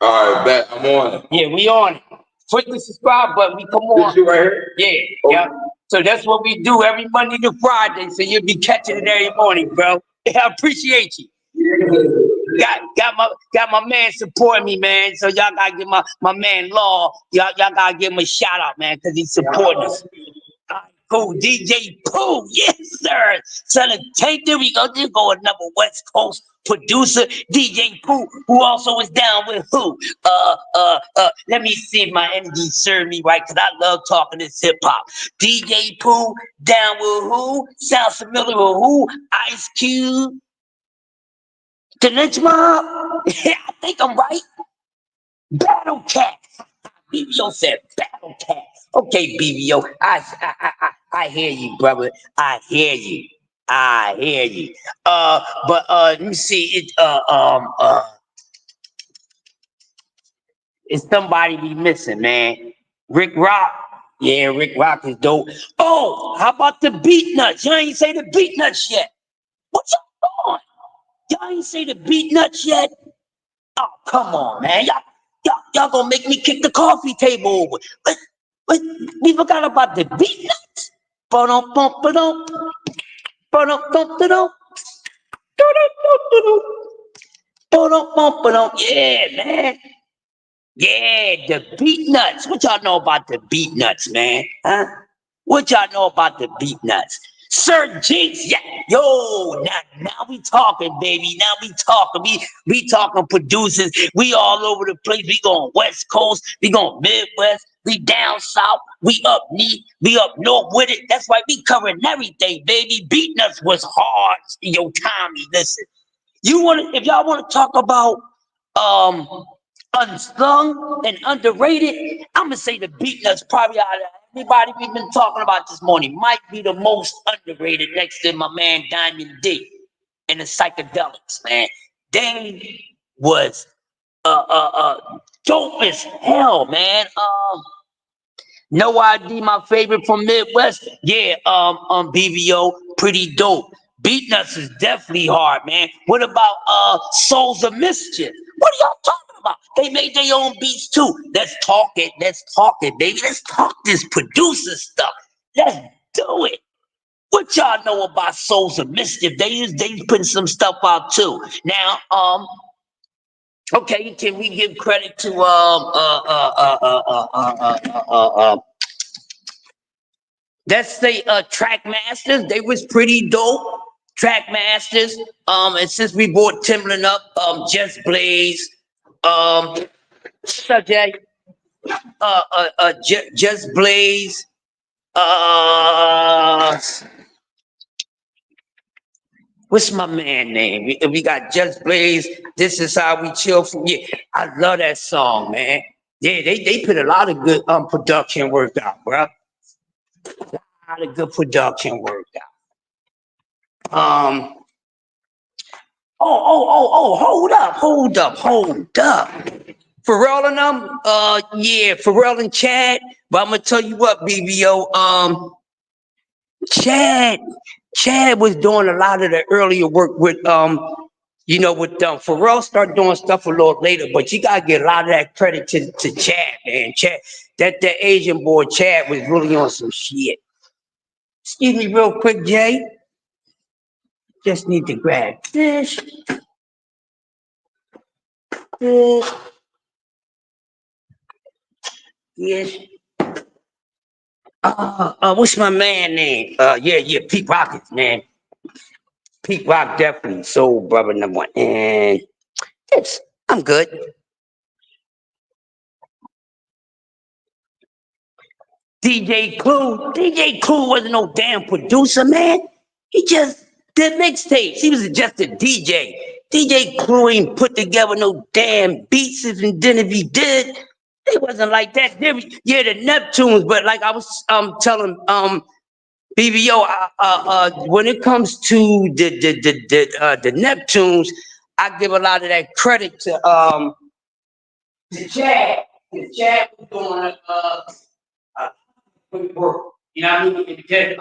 All right, bet. I'm on it. Yeah, we on it. Click the subscribe button. We come on. This you right here? Yeah, yeah. So that's what we do every Monday to Friday. So you'll be catching it every morning, bro. Yeah, I appreciate you. Got my man supporting me, man. So y'all gotta give my man Law. Y'all gotta give him a shout out, man, because he's supporting us. Cool, DJ Pooh, yes sir. Son of Tank, there we go. There go another West Coast producer, DJ Pooh, who also is down with who? Let me see if my energy serve me right, because I love talking this hip hop. DJ Pooh, down with who? Sounds familiar with who? Ice Cube. The Lynch Mob? Yeah, I think I'm right. Battle Cat. BBO said Battle Cat. Okay, BBO, I hear you, brother. I hear you. I hear you. But let me see. It's somebody we missing, man. Rick Rock. Yeah, Rick Rock is dope. Oh, how about the beat nuts? Y'all ain't say the beat nuts yet. What y'all doing? Y'all ain't say the beat nuts yet. Oh, come on, man. Y'all gonna make me kick the coffee table over. But we forgot about the beat nuts. Ba-dum, bum, ba-dum. Ba-dum, bum, ba-dum. Da-dum, dum, da-dum. Ba-dum, bum, ba-dum. Yeah, man. Yeah, the beat nuts. What y'all know about the beat nuts, man? Huh? What y'all know about the beat nuts? Sir Jinx, yeah, yo, now we talking, baby. Now we talking. We talking producers. We all over the place. We going West Coast. We going Midwest. We down south. We up neat. We up north with it. That's why we covering everything, baby. Beat nuts was hard. Yo, Tommy, listen. If y'all want to talk about um unsung and underrated, I'm gonna say the Beatnuts probably out of everybody we've been talking about this morning might be the most underrated next to my man Diamond D and the Psychedelics, man. They was dope as hell, man. No ID, my favorite from Midwest. Yeah, BVO, pretty dope. Beatnuts is definitely hard, man. What about Souls of Mischief? What are y'all talking about? They made their own beats too. Let's talk it, baby. Let's talk this producer stuff. Let's do it. What y'all know about Souls of Mischief? They putting some stuff out too. Now, okay, can we give credit to let's say Track Masters? They was pretty dope. Track Masters. And since we brought Timberland up, Just Blaze, subject, Just Blaze, what's my man name? We got Just Blaze. This is how we chill from. Yeah, I love that song, man. Yeah, they put a lot of good production work out, bro. A lot of good production work out. Hold up. Pharrell and them, yeah, Pharrell and Chad. But I'm gonna tell you what, BBO, Chad was doing a lot of the earlier work with Pharrell started doing stuff a little later, but you gotta get a lot of that credit to Chad, man. Chad, that Asian boy Chad was really on some shit. Excuse me real quick, Jay. Just need to grab this. Yes. What's my man name? Yeah, Pete Rockets, man. Pete Rock definitely soul brother number one. And yes, I'm good. DJ Clue wasn't no damn producer, man. He just did mixtapes. He was just a DJ. DJ Clue ain't put together no damn beats, and then if he did, it wasn't like that. Yeah, the Neptunes, but like I was telling BBO, when it comes to the Neptunes, I give a lot of that credit to Chad. Chad was doing good work. You know what I mean? And then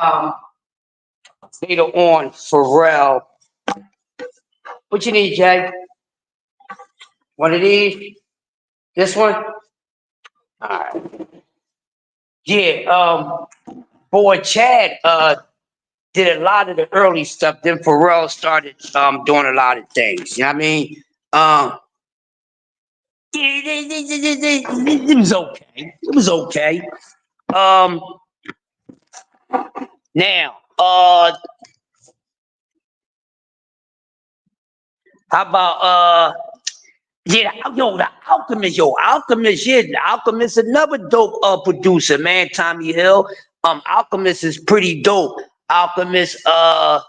later on, Pharrell. What you need, Jay? One of these? This one? All right. Yeah, boy, Chad did a lot of the early stuff. Then Pharrell started doing a lot of things. You know what I mean? It was okay. It was okay. Now, how about yeah, the Alchemist, yeah, the Alchemist, another dope producer, man, Tommy Hill. Alchemist is pretty dope. Alchemist, I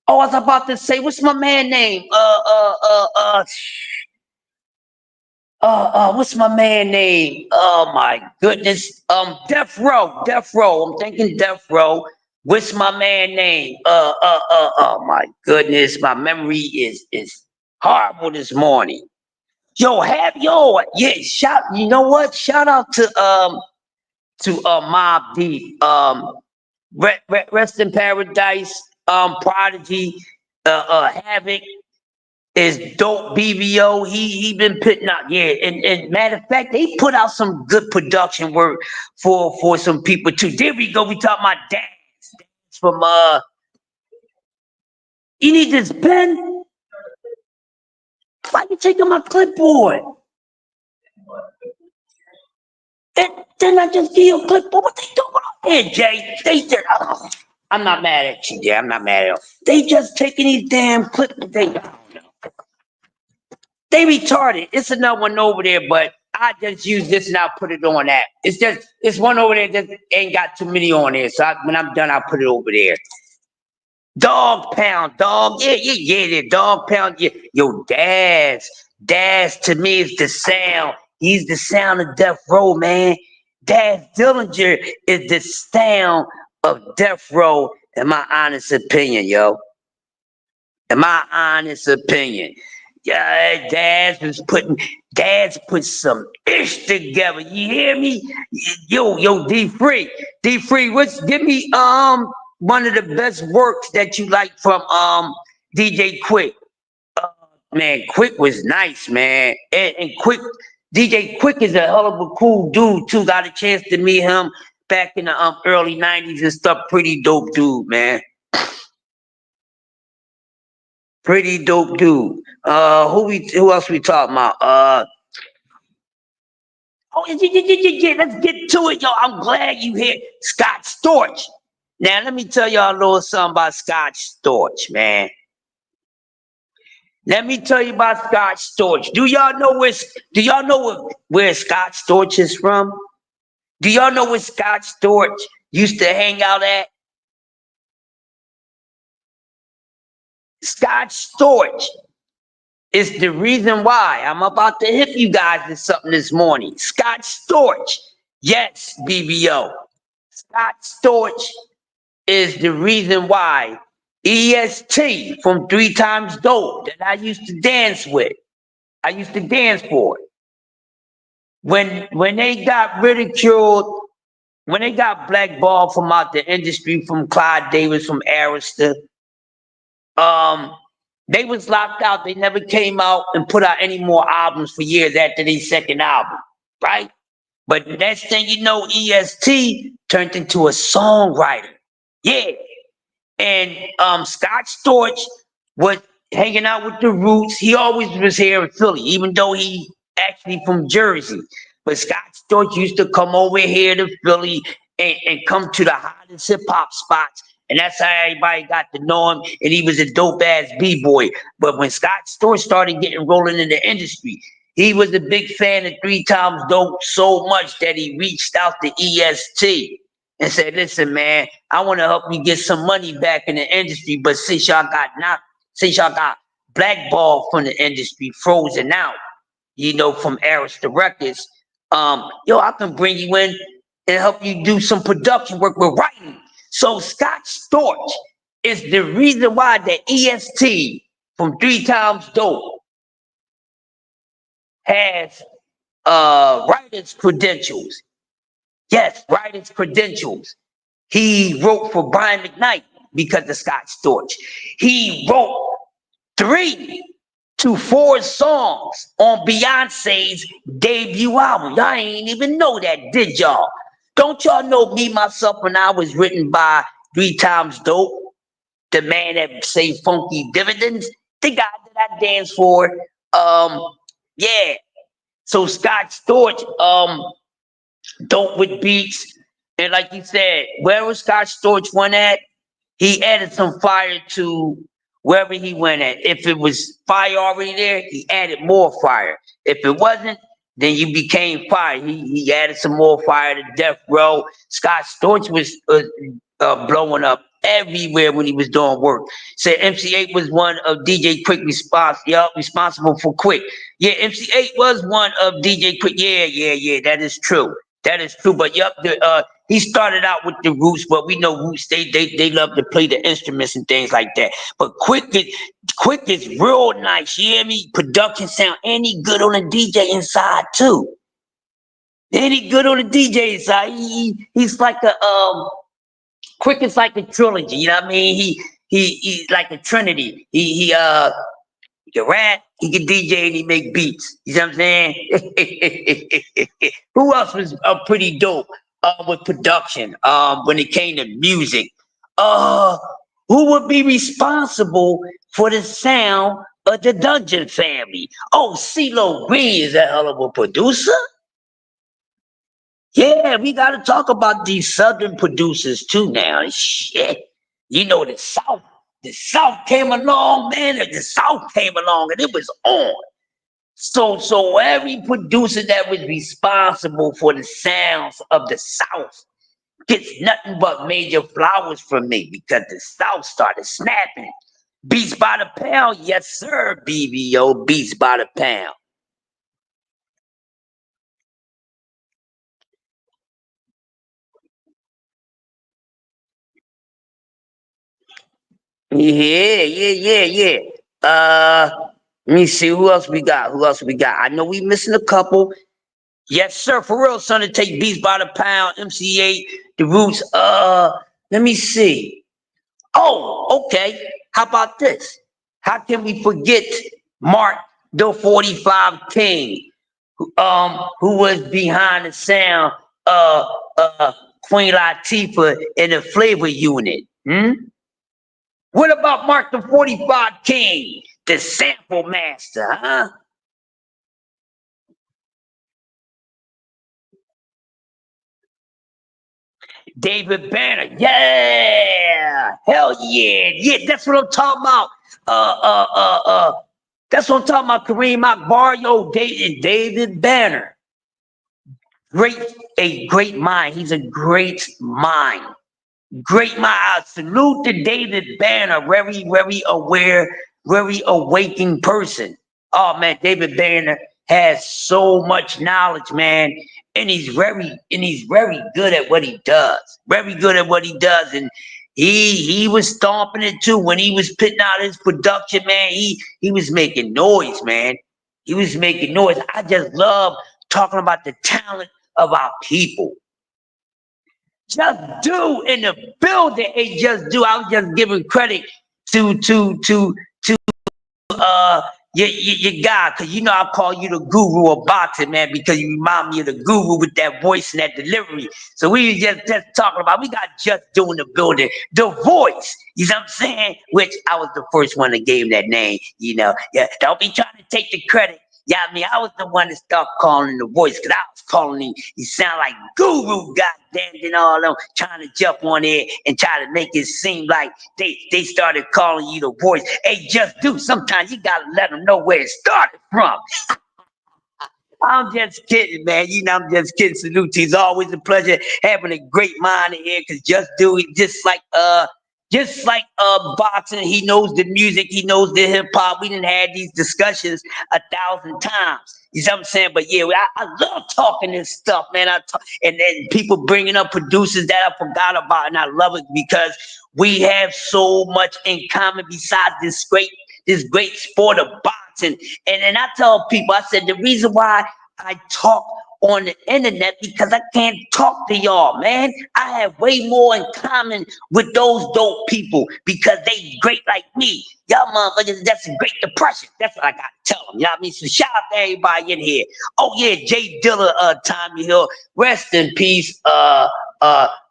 was about to say, what's my man name? What's my man name? Oh my goodness. Death Row. I'm thinking Death Row. What's my man name? Oh my goodness, my memory is horrible this morning. Yeah, you know what? Shout out to Mob Deep. Rest in paradise. Prodigy. Havoc is dope. BBO. He been putting out. Yeah, and matter of fact, they put out some good production work for some people too. There we go. We talk about dance from You need this pen. Why you taking my clipboard? And then I just give you a clipboard. What they doing on here, Jay? I'm not mad at you, Jay. I'm not mad at you. They just taking these damn clips. I don't know. They retarded. It's another one over there, but I just use this and I'll put it on that. It's one over there that ain't got too many on there. So when I'm done, I'll put it over there. Dog pound, dog. Yeah, dog pound. Yeah. Yo, Daz to me is the sound. He's the sound of Death Row, man. Daz Dillinger is the sound of Death Row, in my honest opinion, yo. In my honest opinion. Yeah, Daz put some ish together. You hear me? Yo, D-Free. Give me one of the best works that you like from DJ Quick. Man, Quick was nice, man. And Quick, DJ Quick is a hell of a cool dude too. Got a chance to meet him back in the early 90s and stuff. Pretty dope dude, man. Pretty dope dude. Who else we talking about? Yeah. Let's get to it, yo. I'm glad you here. Scott Storch. Now let me tell y'all a little something about Scott Storch, man. Let me tell you about Scott Storch. Do y'all know where Scott Storch is from? Do y'all know where Scott Storch used to hang out at? Scott Storch is the reason why I'm about to hit you guys with something this morning. Scott Storch. Yes, BBO. Scott Storch is the reason why EST from 3 Times Dope that I used to dance with. I used to dance for it. When they got ridiculed, when they got blackballed from out the industry, from Clyde Davis, from Arista, they was locked out. They never came out and put out any more albums for years after their second album, right? But next thing you know, EST turned into a songwriter. Yeah. And Scott Storch was hanging out with the Roots. He always was here in Philly, even though he actually from Jersey. But Scott Storch used to come over here to Philly and come to the hottest hip-hop spots. And that's how everybody got to know him. And he was a dope-ass B-boy. But when Scott Storch started getting rolling in the industry, he was a big fan of 3 Times Dope so much that he reached out to EST and said, listen, man, I want to help you get some money back in the industry. But since y'all got blackballed from the industry, frozen out, from Arista Records, I can bring you in and help you do some production work with writing. So Scott Storch is the reason why the EST from 3 Times Dope has writer's credentials. Yes, writer's credentials. He wrote for Brian McKnight because of Scott Storch. He wrote 3 to 4 songs on Beyonce's debut album. Y'all ain't even know that, did y'all? Don't y'all know Me, Myself, and I was written by 3 Times Dope, the man that say funky dividends, the guy that I dance for. Yeah. So Scott Storch, dope with beats. And like you said, where was Scott Storch went at? He added some fire to wherever he went at. If it was fire already there, he added more fire. If it wasn't, then you became fire. He added some more fire to Death Row. Scott Storch was blowing up everywhere when he was doing work. Said MC8 was one of DJ Quick responsible for Quick. Yeah, MC8 was one of DJ Quick. Yeah, that is true. That is true. But yep, he started out with the Roots, but we know Roots, they love to play the instruments and things like that. But Quick is real nice. You hear me? Production sound, and he good on the DJ inside too. And he good on the DJ inside. He's like a Quick is like a trilogy. You know what I mean? He's like a trinity. He can rap, he can DJ, and he make beats. You know what I'm saying? Who else was pretty dope with production when it came to music? Who would be responsible for the sound of the Dungeon Family? Oh, CeeLo Green is a hell of a producer. Yeah, we got to talk about these Southern producers too now. Shit. You know, the South came along, man. The South came along and it was on. So every producer that was responsible for the sounds of the South gets nothing but major flowers from me because the South started snapping. Beats by the pound, yes sir, BBO, beats by the pound. Yeah. Let me see who else we got. I know we missing a couple. Yes, sir, for real, son. To take beats by the pound, MC8, the Roots. Let me see. Oh, okay. How about this? How can we forget Mark the 45 King, who was behind the sound Queen Latifah in the Flavor Unit? What about Mark the 45 King, the sample master, huh? David Banner, yeah, hell yeah, that's what I'm talking about. That's what I'm talking about. Kareem Akbar, yo, David Banner, a great mind. He's a great mind. Great mind. I salute to David Banner, very aware, very awakened person. Oh man, David Banner has so much knowledge, man, and he's very good at what he does. Very good at what he does, and he was stomping it too when he was putting out his production, man. He was making noise, man. He was making noise. I just love talking about the talent of our people. Just do in the building. Hey, just do. I was just giving credit to your guy, because you know I call you the guru of boxing, man, because you remind me of the guru with that voice and that delivery. So we just talking about, we got Just Do in the building, the voice. You know what I'm saying? Which I was the first one that gave him that name. You know, yeah. Don't be trying to take the credit. Yeah, I mean, I was the one that started calling the voice, because I was calling him. He sound like guru, goddamn, and all them trying to jump on there and try to make it seem like they started calling you the voice. Hey, Just Do. Sometimes you gotta let them know where it started from. I'm just kidding, man. You know, I'm just kidding. Salute to you. It's always a pleasure having a great mind in here, because Just Do it just like boxing. He knows the music, he knows the hip hop. We didn't have these discussions 1,000 times. You know what I'm saying? But yeah, I love talking this stuff, man. And then people bringing up producers that I forgot about, and I love it because we have so much in common besides this great sport of boxing. And I tell people, I said the reason why I talk on the internet, because I can't talk to y'all, man. I have way more in common with those dope people because they great like me. Y'all motherfuckers, that's a Great Depression. That's what I got to tell them. You know what I mean? So shout out to everybody in here. Oh yeah, Jay Dilla, Tommy Hill. Rest in peace.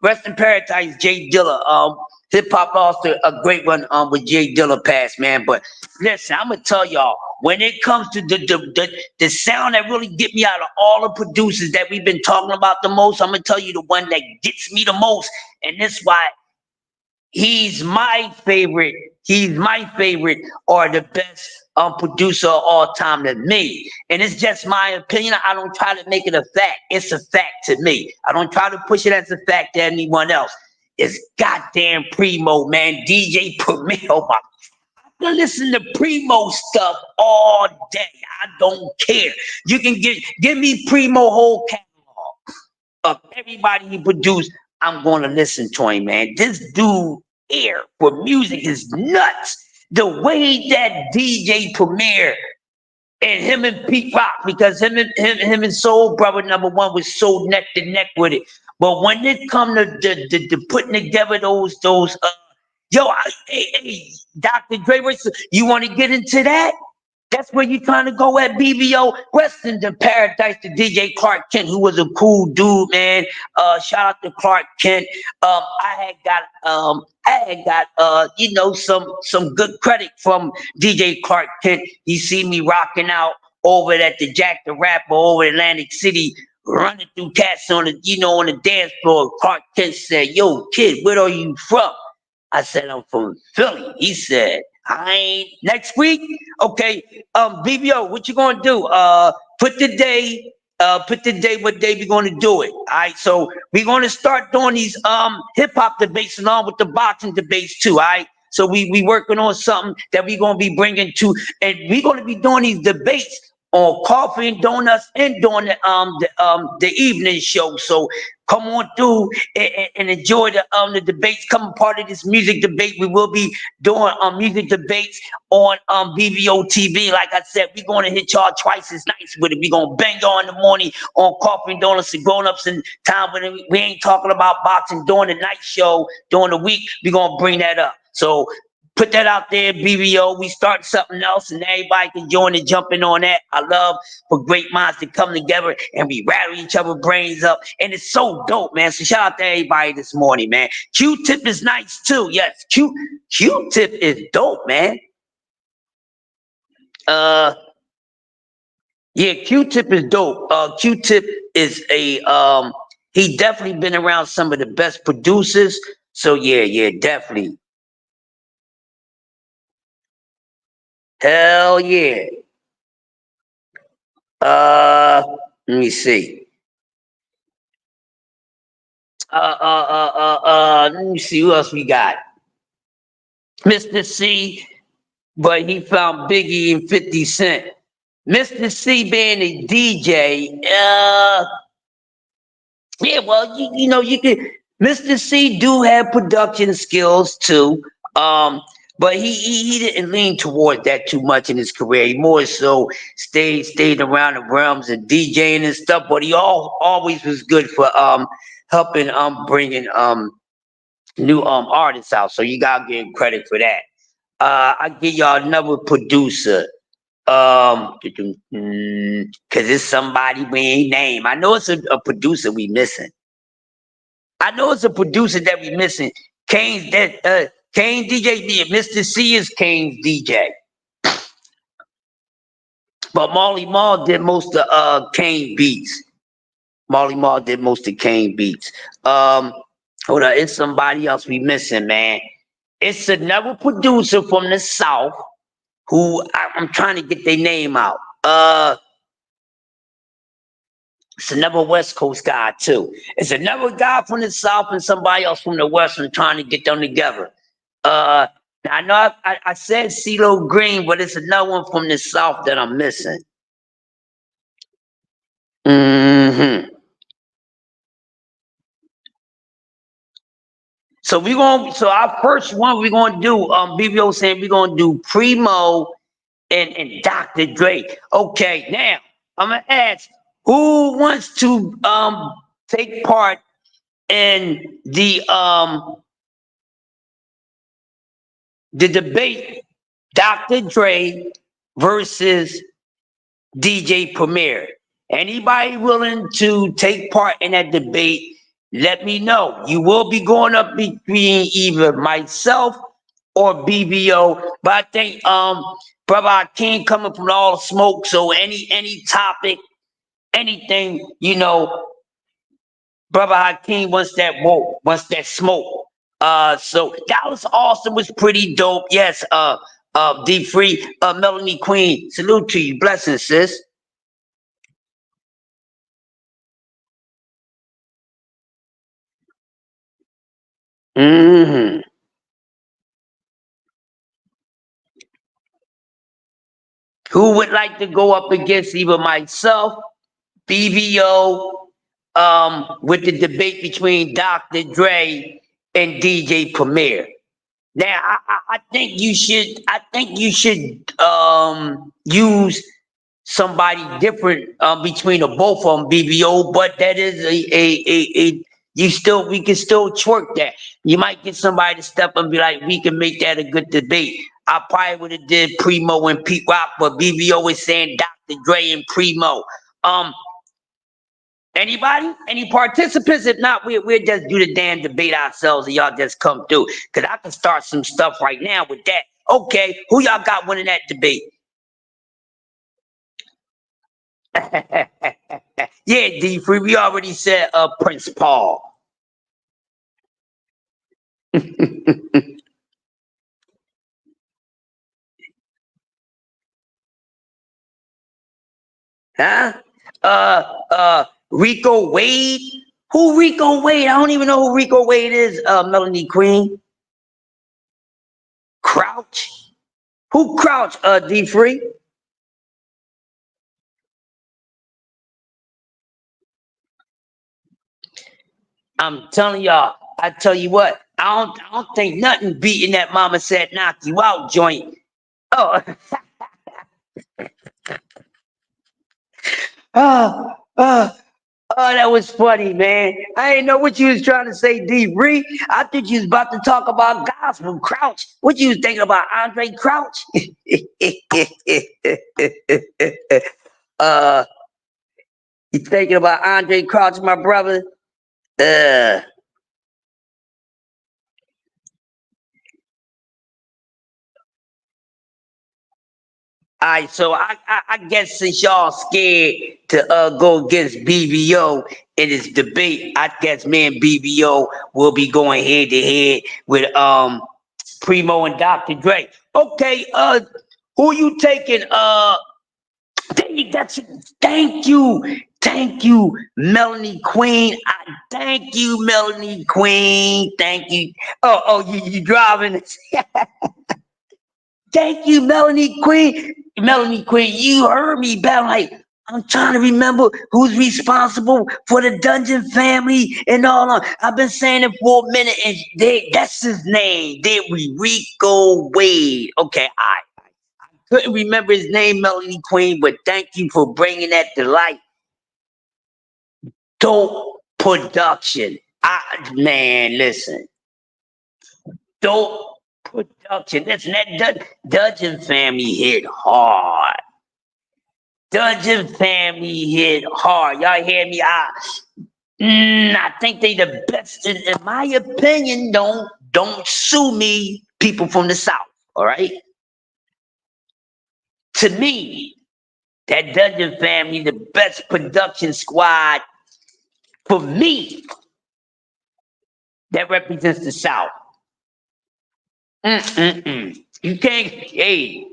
Rest in paradise, Jay Dilla. Hip hop lost a great one with Jay Dilla passed, man. But listen, I'm gonna tell y'all, when it comes to the sound that really get me out of all the producers that we've been talking about the most, I'm gonna tell you the one that gets me the most, and that's why he's my favorite. He's my favorite, or the best producer of all time to me. And it's just my opinion. I don't try to make it a fact. It's a fact to me. I don't try to push it as a fact to anyone else. It's goddamn Primo, man. DJ Premier. Oh my. I listen to Primo stuff all day. I don't care. You can give me Primo whole catalog. of everybody he produced, I'm going to listen to him, man. This dude ear for music is nuts. The way that DJ Premier and him and Pete Rock, because him and Soul Brother #1 was so neck to neck with it. But when it come to the putting together those hey, Dr. Dre, you want to get into that? That's where you trying to go at BBO. Rest in the paradise to DJ Clark Kent, who was a cool dude, man. Shout out to Clark Kent. I had got some good credit from DJ Clark Kent. He see me rocking out over at the Jack the Rapper over Atlantic City, running through cats on the dance floor. Clark Kent said, "Yo, kid, where are you from?" I said, "I'm from Philly." He said, "I ain't next week." Okay, BBO, what you gonna do? Put the day, what day we gonna do it. All right, so we're gonna start doing these hip hop debates along with the boxing debates too. All right. So we working on something that we're gonna be bringing to, and we're gonna be doing these debates on Coffee and Donuts and doing the evening show. So come on through and enjoy the debates. Come a part of this music debate. We will be doing music debates on BBO TV. Like I said, we're gonna hit y'all twice as nice with it. We're gonna bang y'all in the morning on Coffee and Donuts and Grown Ups in Time when we ain't talking about boxing during the night show during the week. We're gonna bring that up. So put that out there, BBO. We start something else, and everybody can join and jump in on that. I love for great minds to come together and we rattle each other's brains up, and it's so dope, man. So shout out to everybody this morning, man. Q-Tip is nice too. Yes, Q-Tip is dope, man. Yeah, Q-Tip is dope. Q-Tip is he definitely been around some of the best producers. So yeah, definitely. Hell yeah. Let me see. Let me see who else we got. Mr. C, but he found Biggie and 50 Cent. Mr. C being a DJ, yeah, well, you can. Mr. C do have production skills too, but he didn't lean toward that too much in his career. He more so stayed around the realms of DJing and stuff. But he always was good for helping bringing new artists out. So you gotta give him credit for that. I give y'all another producer. Cause it's somebody we ain't name. I know it's a producer we missing. I know it's a producer that we missing. Kane's that Kane DJ. Mr. C is Kane's DJ. But Marley Marl did most of Kane beats. Marley Marl did most of Kane beats. Hold on, it's somebody else we missing, man. It's another producer from the South who I'm trying to get their name out. It's another West Coast guy too. It's another guy from the South and somebody else from the West. I'm trying to get them together. Now I know I said CeeLo Green, but it's another one from the South that I'm missing. So our first one we're gonna do, BBO saying we're gonna do Primo and Dr. Dre. Okay, now I'm gonna ask who wants to take part in the debate, Dr. Dre versus DJ Premier. Anybody willing to take part in that debate, let me know. You will be going up between either myself or BBO. But I think brother Akeem coming from all the smoke, so any topic, anything, brother Hakeem wants that smoke. So Dallas Austin was pretty dope. Yes, D Free, Melanie Queen, salute to you, blessings, sis. Mm-hmm. Who would like to go up against either myself, BBO, with the debate between Dr. Dre and DJ Premier. Now, I think you should. I think you should use somebody different between the both of them, BBO. But that is a we can still twerk that. You might get somebody to step up and be like, we can make that a good debate. I probably would have did Primo and Pete Rock, but BBO is saying Dr. Dre and Primo. Anybody? Any participants? If not, we'll just do the damn debate ourselves and y'all just come through. Cause I can start some stuff right now with that. Okay, who y'all got winning that debate? Yeah, D-Free, we already said Prince Paul. Huh? Rico Wade? Who Rico Wade? I don't even know who Rico Wade is. Melanie Queen. Crouch? Who Crouch, D-Free? I'm telling y'all, I tell you what, I don't think nothing beating that mama said knock you out joint. Oh, oh, oh, oh, that was funny, man. I didn't know what you was trying to say, D-Free. I think you was about to talk about gospel Crouch. What you was thinking about, Andre Crouch? You thinking about Andre Crouch, my brother? All right, so I guess since y'all scared to go against BBO in this debate, I guess me and BBO will be going head to head with Primo and Dr. Dre. Okay, who you taking? Thank you, Melanie Queen. Thank you, Melanie Queen. Thank you. Oh, you driving? Thank you, Melanie Queen. Melanie Queen, you heard me, but like, I'm trying to remember who's responsible for the Dungeon family and all on. I've been saying it for a minute, and that's his name. Rico Wade. Okay, I couldn't remember his name, Melanie Queen, but thank you for bringing that to light. Dope production. Man, listen. Dope production. Listen, that Dungeon family hit hard. Dungeon family hit hard. Y'all hear me? I think they the best. In my opinion, don't sue me, people from the South. All right. To me, that Dungeon family, the best production squad for me that represents the South. You can't. Hey,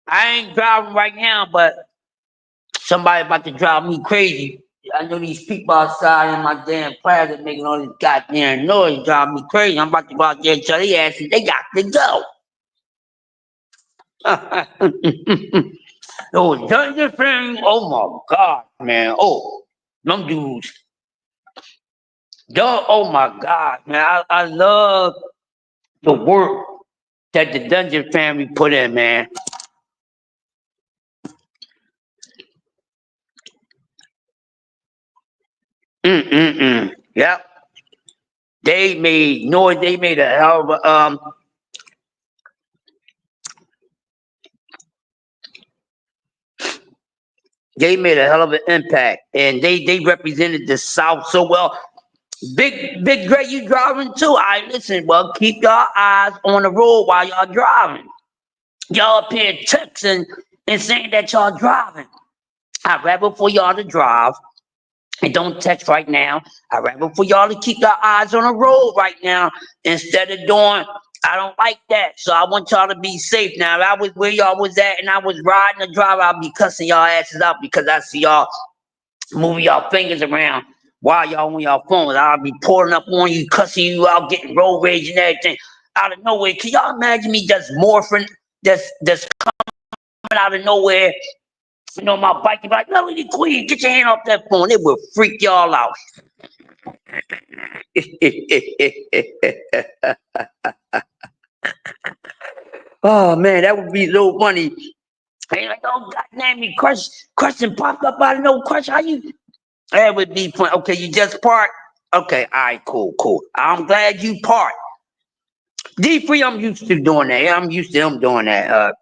I ain't driving right now, but somebody about to drive me crazy. I know these people outside in my damn plaza making all this goddamn noise, driving me crazy. I'm about to go out there and tell their asses they got to go. Those Dungeon things, oh my God, man. Oh, them dudes. Oh my God, man. I love the work that the Dungeon family put in, man. Yep. They made noise. They made a hell of a they made a hell of an impact, and they represented the South so well. Big Dre, you driving too? I listen. Well, keep your eyes on the road while y'all driving. Y'all up here texting and saying that y'all driving. I'd rather for y'all to drive and don't text right now. I'd rather for y'all to keep your eyes on the road right now instead of doing. I don't like that. So I want y'all to be safe. Now, if I was where y'all was at and I was riding the drive, I'll be cussing y'all asses out because I see y'all moving y'all fingers around while y'all on y'all phones. I'll be pulling up on you, cussing you out, getting road rage and everything out of nowhere. Can y'all imagine me just morphing, just coming out of nowhere You know, my bike, you be like, Melody Queen, get your hand off that phone. It will freak y'all out. Oh man, that would be so funny. Hey, like, oh goddamn me, question popped up out of no question. How you? That would be fun. Okay, you just parked. Okay, all right, cool. I'm glad you parked. D3, I'm used to doing that. Yeah, I'm used to him doing that.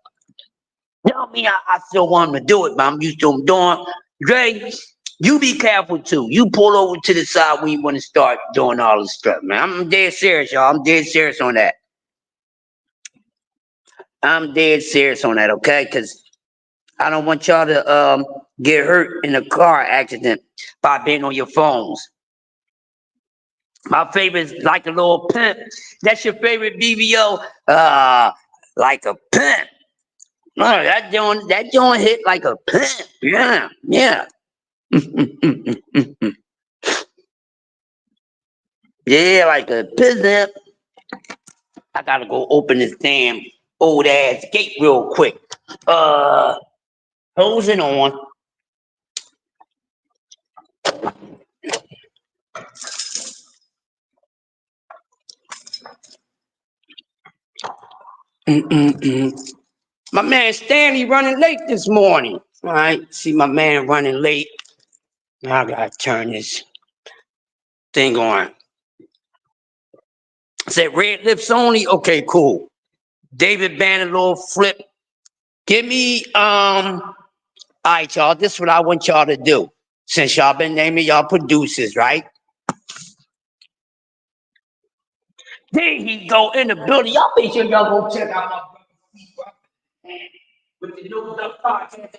Don't mean I still want him to do it, but I'm used to him doing. Dre, you be careful too. You pull over to the side when you want to start doing all this stuff, man. I'm dead serious, y'all. I'm dead serious on that. I'm dead serious on that, okay? Because I don't want y'all to get hurt in a car accident by being on your phones. My favorite is like a little pimp. That's your favorite BBO? Like a pimp. No, that joint hit like a pimp. Yeah. Yeah, like a pimp. I gotta go open this damn old ass gate real quick. Hose it on. My man Stanley running late this morning. All right, see my man running late. Now I gotta turn this thing on. Said red lips only. Okay, cool. David Banner, little flip. Give me all right, y'all. This is what I want y'all to do. Since y'all been naming y'all producers, right? There he go in the building. Y'all make sure y'all go check out my brother C Ruff with the new Duck podcast.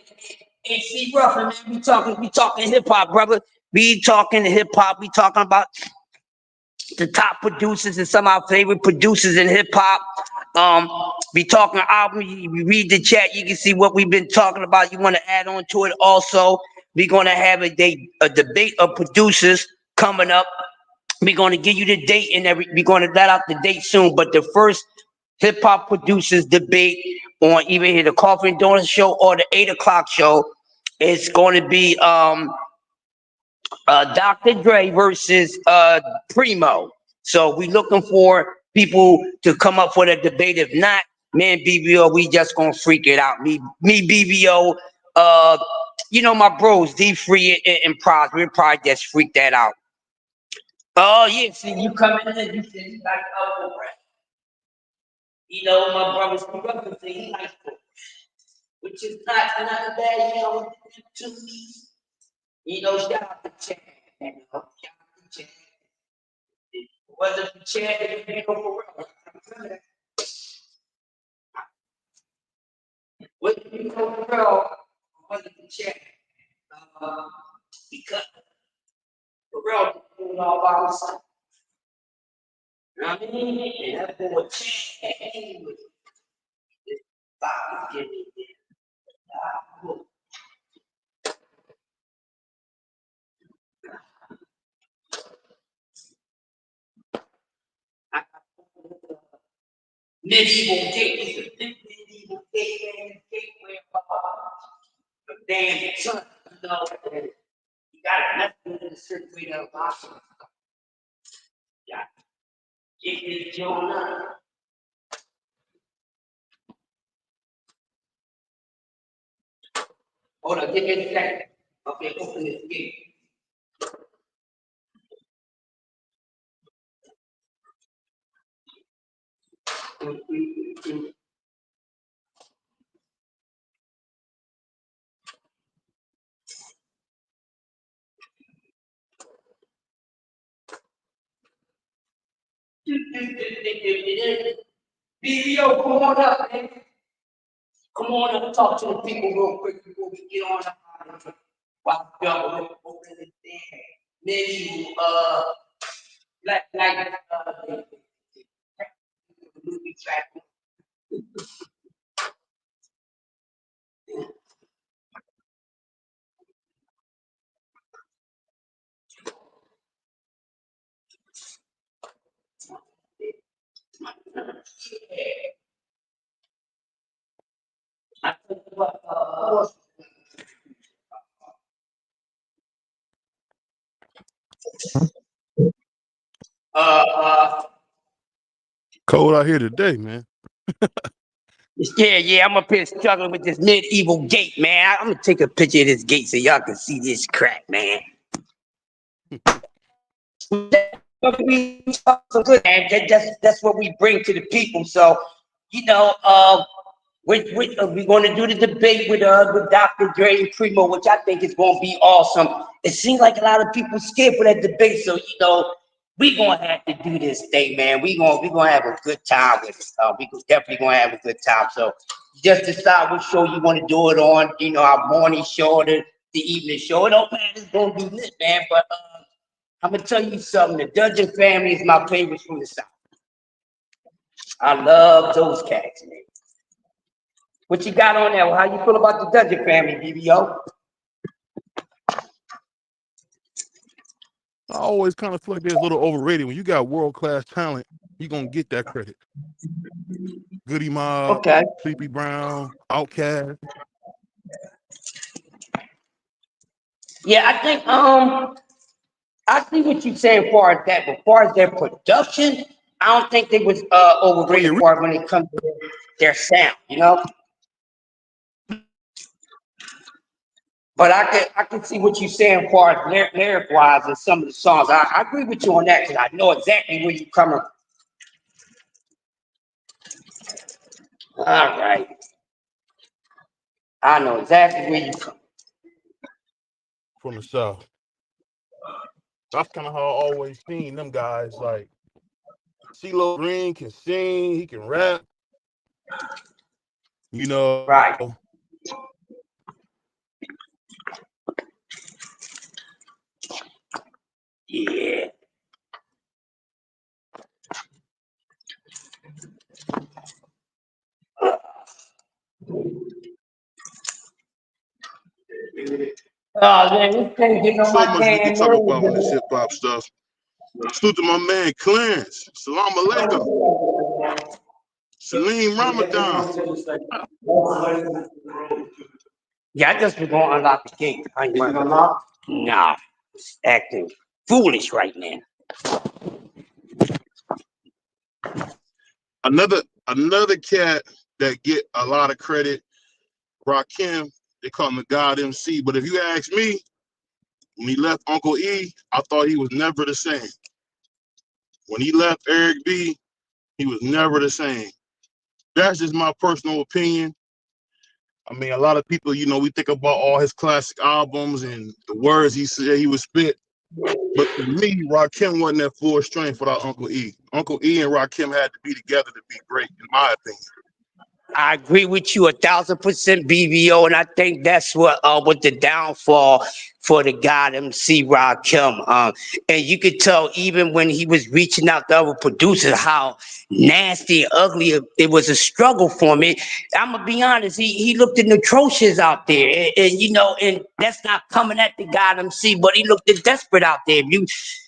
And C Ruff, man, we talking hip hop, brother. We talking hip hop. We talking about the top producers and some of our favorite producers in hip hop. We talking album. You read the chat, you can see what we've been talking about. You want to add on to it also. We're gonna have a debate of producers coming up. We're gonna give you the date and we're gonna let out the date soon. But the first hip hop producers debate on either here the Coffee and Donuts show or the 8 o'clock show, it's going to be Dr. Dre versus Primo. So we looking for people to come up with a debate. If not, me and BBO, we just gonna freak it out. Me BBO, you know my bros, D Free and Pros, we probably just freak that out. Oh yeah, see you coming in, you said you like Uncle Ray. You know my brother's brother say he likes it, which is not another bad, you know, to me. You know, shout out to Chad. You know, shout out to Chad. It wasn't for Chad, it ain't no Pharrell. What you know, Pharrell wasn't for Chad. Because Pharrell was doing all by himself. You know what I mean? And that boy Chad, he was about to get me there. Medieval gate, medieval gateway of the damn son. You know, you got nothing in the circuit of awesome. Yeah, it is Jonah. Hold on, give me a second. Okay, open this gate. BBO, come on up, man. Come on up, talk to the people real quick before we get on up. While y'all open this damn menu, like movie track. I think about Uh, Cold out here today, man. yeah, I'm up here struggling with this medieval gate, man. I'm gonna take a picture of this gate so y'all can see this crack, man. That's what we bring to the people. So, you know, we're going to do the debate with Dr. Dre and Primo, which I think is going to be awesome. It seems like a lot of people scared for that debate, so you know we're going to have to do this thing, man. We're gonna have a good time with it. We definitely going to have a good time. So just decide what show you want to do it on. You know, our morning show or the evening show. It don't matter. It's going to be lit, man. But I'm gonna tell you something. The Dungeon family is my favorites from the South. I love those cats, man. What you got on there? How you feel about the Dungeon family, BBO? I always kind of feel like they're a little overrated. When you got world-class talent, you're going to get that credit. Goody Mob, Okay. Sleepy Brown, Outkast. Yeah, I think I see what you're saying as far as that, but as far as their production, I don't think they was overrated for when it comes to their sound, you know. But I can see what you're saying as far as lyric wise in some of the songs. I agree with you on that because I know exactly where you're coming from. All right. I know exactly where you're coming From the South. That's kind of how I always seen them guys. Like, CeeLo Green can sing, he can rap. You know. Right. Yeah. Oh man, this thing getting on So my much we can damn talk about on this nerves. hip hop stuff. Salute to my man Clarence. Salam alaikum. Salim Ramadan. Yeah, I just was gonna unlock the gate. I ain't gonna unlock? Nah, it's acting foolish right now. Another cat that get a lot of credit, Rakim. They call him the God MC. But if you ask me, when he left Uncle E, I thought he was never the same. When he left Eric B, he was never the same. That's just my personal opinion. I mean, a lot of people, you know, we think about all his classic albums and the words he said he would spit. But to me, Rakim wasn't at full strength without Uncle E. Uncle E and Rakim had to be together to be great, in my opinion. I agree with you 1,000%, BBO, and I think that's what the downfall for the God MC Rakim. And you could tell even when he was reaching out to other producers how nasty and ugly it was a struggle for me. I'm gonna be honest, he looked atrocious out there, and you know, and that's not coming at the God MC, but he looked desperate out there.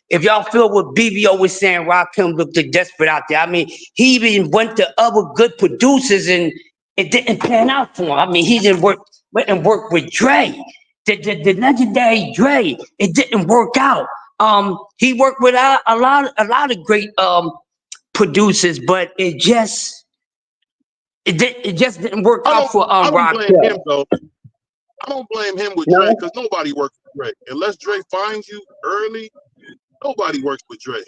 If y'all feel what BBO was saying, Rakim looked desperate out there. I mean, he even went to other good producers and it didn't pan out for him. I mean, he went and worked with Dre, the legendary Dre. It didn't work out. He worked with a lot of great producers, but it just didn't work out for I don't blame Rakim. him though. I don't blame him with Dre No? because nobody works with Dre. Unless Dre finds you early, nobody works with Dre.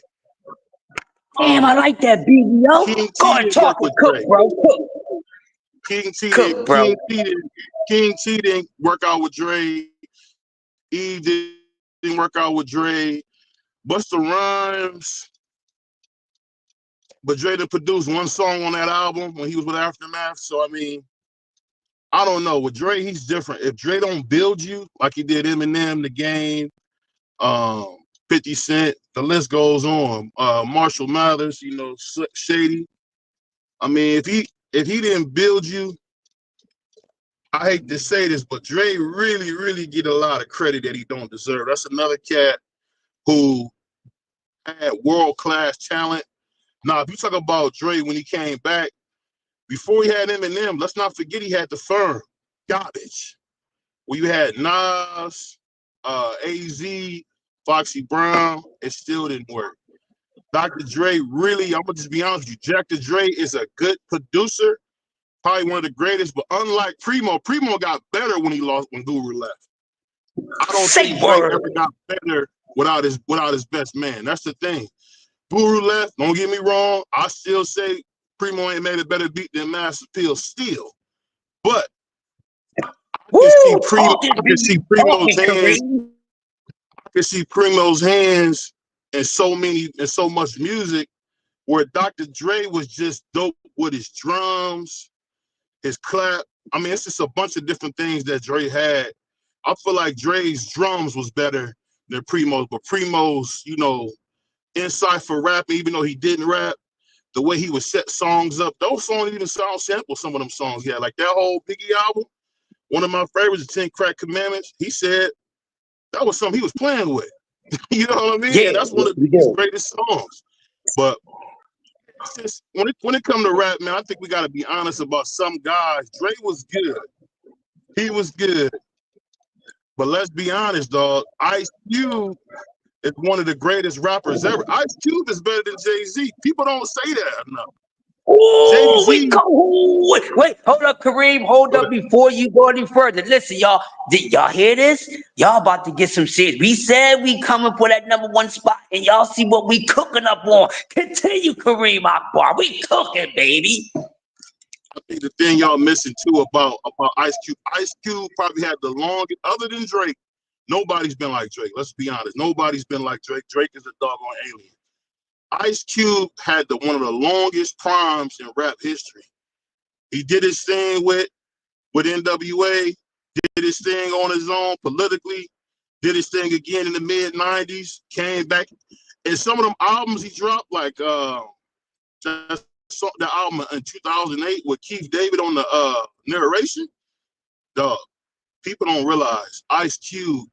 Damn, I like that BBO. King Go T and didn't work talk and with cook, Dre. bro. Cook. King T Cook, bro. didn't work out with Dre. E didn't work out with Dre. Busta Rhymes, but Dre done produced one song on that album when he was with Aftermath. So I mean, I don't know. With Dre, he's different. If Dre don't build you like he did Eminem, The Game, 50 Cent, the list goes on. Marshall Mathers, you know, Shady. I mean, if he didn't build you, I hate to say this, but Dre really get a lot of credit that he don't deserve. That's another cat who had world-class talent. Now, if you talk about Dre when he came back, before he had Eminem, let's not forget he had the Firm, Garbage, where you had Nas, AZ, Foxy Brown, it still didn't work. Dr. Dre really, I'm gonna just be honest with you, Dr. Dre is a good producer, probably one of the greatest, but unlike Primo got better when Guru left. I don't think Dre ever got better without his best man. That's the thing. Guru left, don't get me wrong. I still say Primo ain't made a better beat than Mass Appeal still. But I can see Primo's hands. I can see Primo's hands in so much music, where Dr. Dre was just dope with his drums, his clap. I mean, it's just a bunch of different things that Dre had. I feel like Dre's drums was better than Primo's, but Primo's, you know, insight for rapping, even though he didn't rap, the way he would set songs up, those songs even sound sample some of them songs. Yeah, like that whole Biggie album, one of my favorites, the 10 Crack Commandments, he said that was something he was playing with. You know what I mean? Yeah, that's one of his greatest songs. But it's just, when it comes to rap, man, I think we got to be honest about some guys. Dre was good. He was good. But let's be honest, dog. Ice Cube is one of the greatest rappers ever. Ice Cube is better than Jay-Z. People don't say that enough. Ooh, wait, hold up, Kareem. Hold up before you go any further. Listen, y'all. Did y'all hear this? Y'all about to get some shit. We said we coming for that #1 spot, and y'all see what we cooking up on. Continue, Kareem Akbar. We cooking, baby. I think the thing y'all missing too about Ice Cube probably had the longest, other than Drake, nobody's been like Drake. Let's be honest. Nobody's been like Drake. Drake is a doggone alien. Ice Cube had one of the longest primes in rap history. He did his thing with NWA, did his thing on his own politically, did his thing again in the mid-90s, came back. And some of them albums he dropped, like the album in 2008 with Keith David on the narration, dog, people don't realize Ice Cube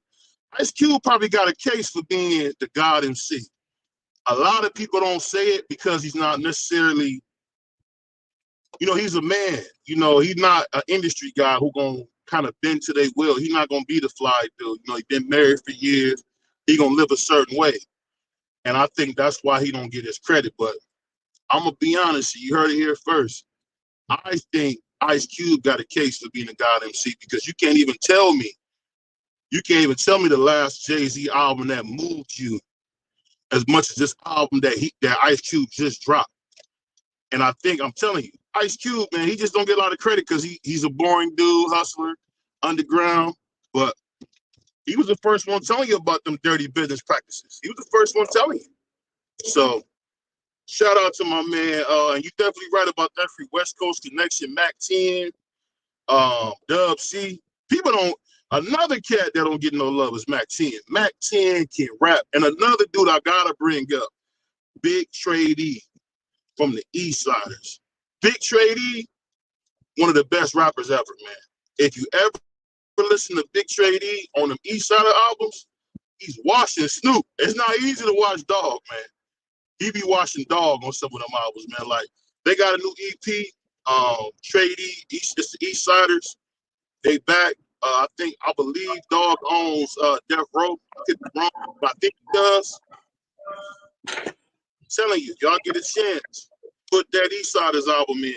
probably got a case for being the God MC. A lot of people don't say it because he's not necessarily, you know, he's a man. You know, he's not an industry guy who gonna kind of bend to their will. He's not gonna be the fly dude. You know, he's been married for years. He gonna live a certain way. And I think that's why he don't get his credit. But I'm gonna be honest, you heard it here first. I think Ice Cube got a case for being a God MC, because you can't even tell me the last Jay-Z album that moved you as much as this album that Ice Cube just dropped. And I think, I'm telling you, Ice Cube, man, he just don't get a lot of credit because he's a boring dude, hustler, underground. But he was the first one telling you about them dirty business practices. He was the first one telling you. So shout out to my man. And you definitely right about that free West Coast connection, Mac 10, Dub C. People don't. Another cat that don't get no love is Mac 10. Mac 10 can rap. And another dude I gotta bring up, Big Trade E from the East Siders. Big Trade E, one of the best rappers ever, man. If you ever listen to Big Trade E on them East Sider albums, he's washing Snoop. It's not easy to watch Dog, man. He be watching Dog on some of them albums, man. Like, they got a new EP, Trade E, it's the East Siders. They back. I believe Dog owns Death Row. I could be wrong, but I think he does. I'm telling you, y'all get a chance. Put that East Siders album in,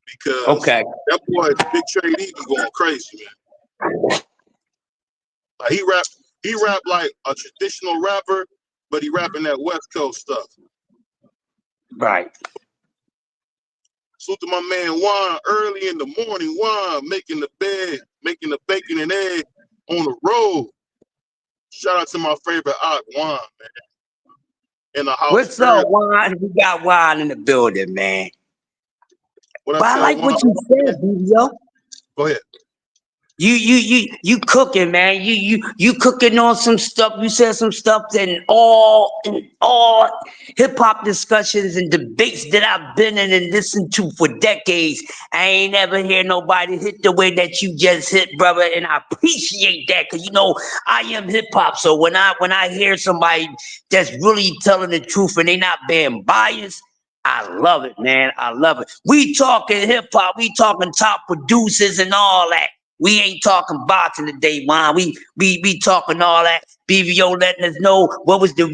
because that boy Big Trade E be going crazy, man. Like, he rap like a traditional rapper, but he rapping that West Coast stuff. Right. Salute to my man Juan, early in the morning. Juan making the bed, making the bacon and egg on the road. Shout out to my favorite Juan, man. In the house. What's up, Juan? We got Juan in the building, man. But I like what you said, yo. Go ahead. You cooking, man. You cooking on some stuff. You said some stuff in all hip hop discussions and debates that I've been in and listened to for decades. I ain't ever hear nobody hit the way that you just hit, brother. And I appreciate that, because you know I am hip hop. So when I hear somebody that's really telling the truth and they not being biased, I love it, man. I love it. We talking hip hop. We talking top producers and all that. We ain't talking boxing today, man. We talking all that. BVO letting us know what was the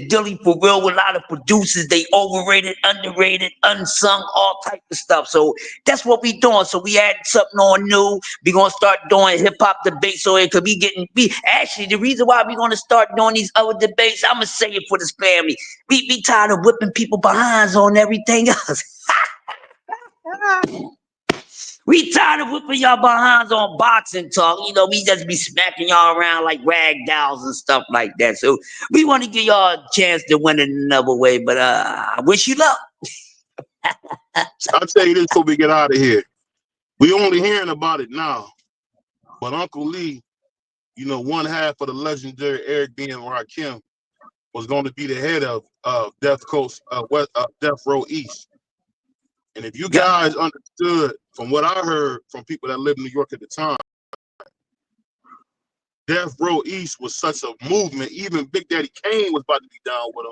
dilly for real with a lot of producers. They overrated, underrated, unsung, all type of stuff. So that's what we doing. So we adding something on new. We gonna start doing hip hop debates. So it could be actually the reason why we gonna start doing these other debates. I'ma say it for this family. We tired of whipping people behinds on everything else. We tired of whipping y'all behinds on boxing talk. You know, we just be smacking y'all around like rag dolls and stuff like that. So we want to give y'all a chance to win it another way. But I wish you luck. I'll tell you this before we get out of here. We only hearing about it now. But Uncle Lee, you know, one half of the legendary Eric B. and Rakim was going to be the head of Death Row East. And if you guys understood from what I heard from people that lived in New York at the time, Death Row East was such a movement. Even Big Daddy Kane was about to be down with him.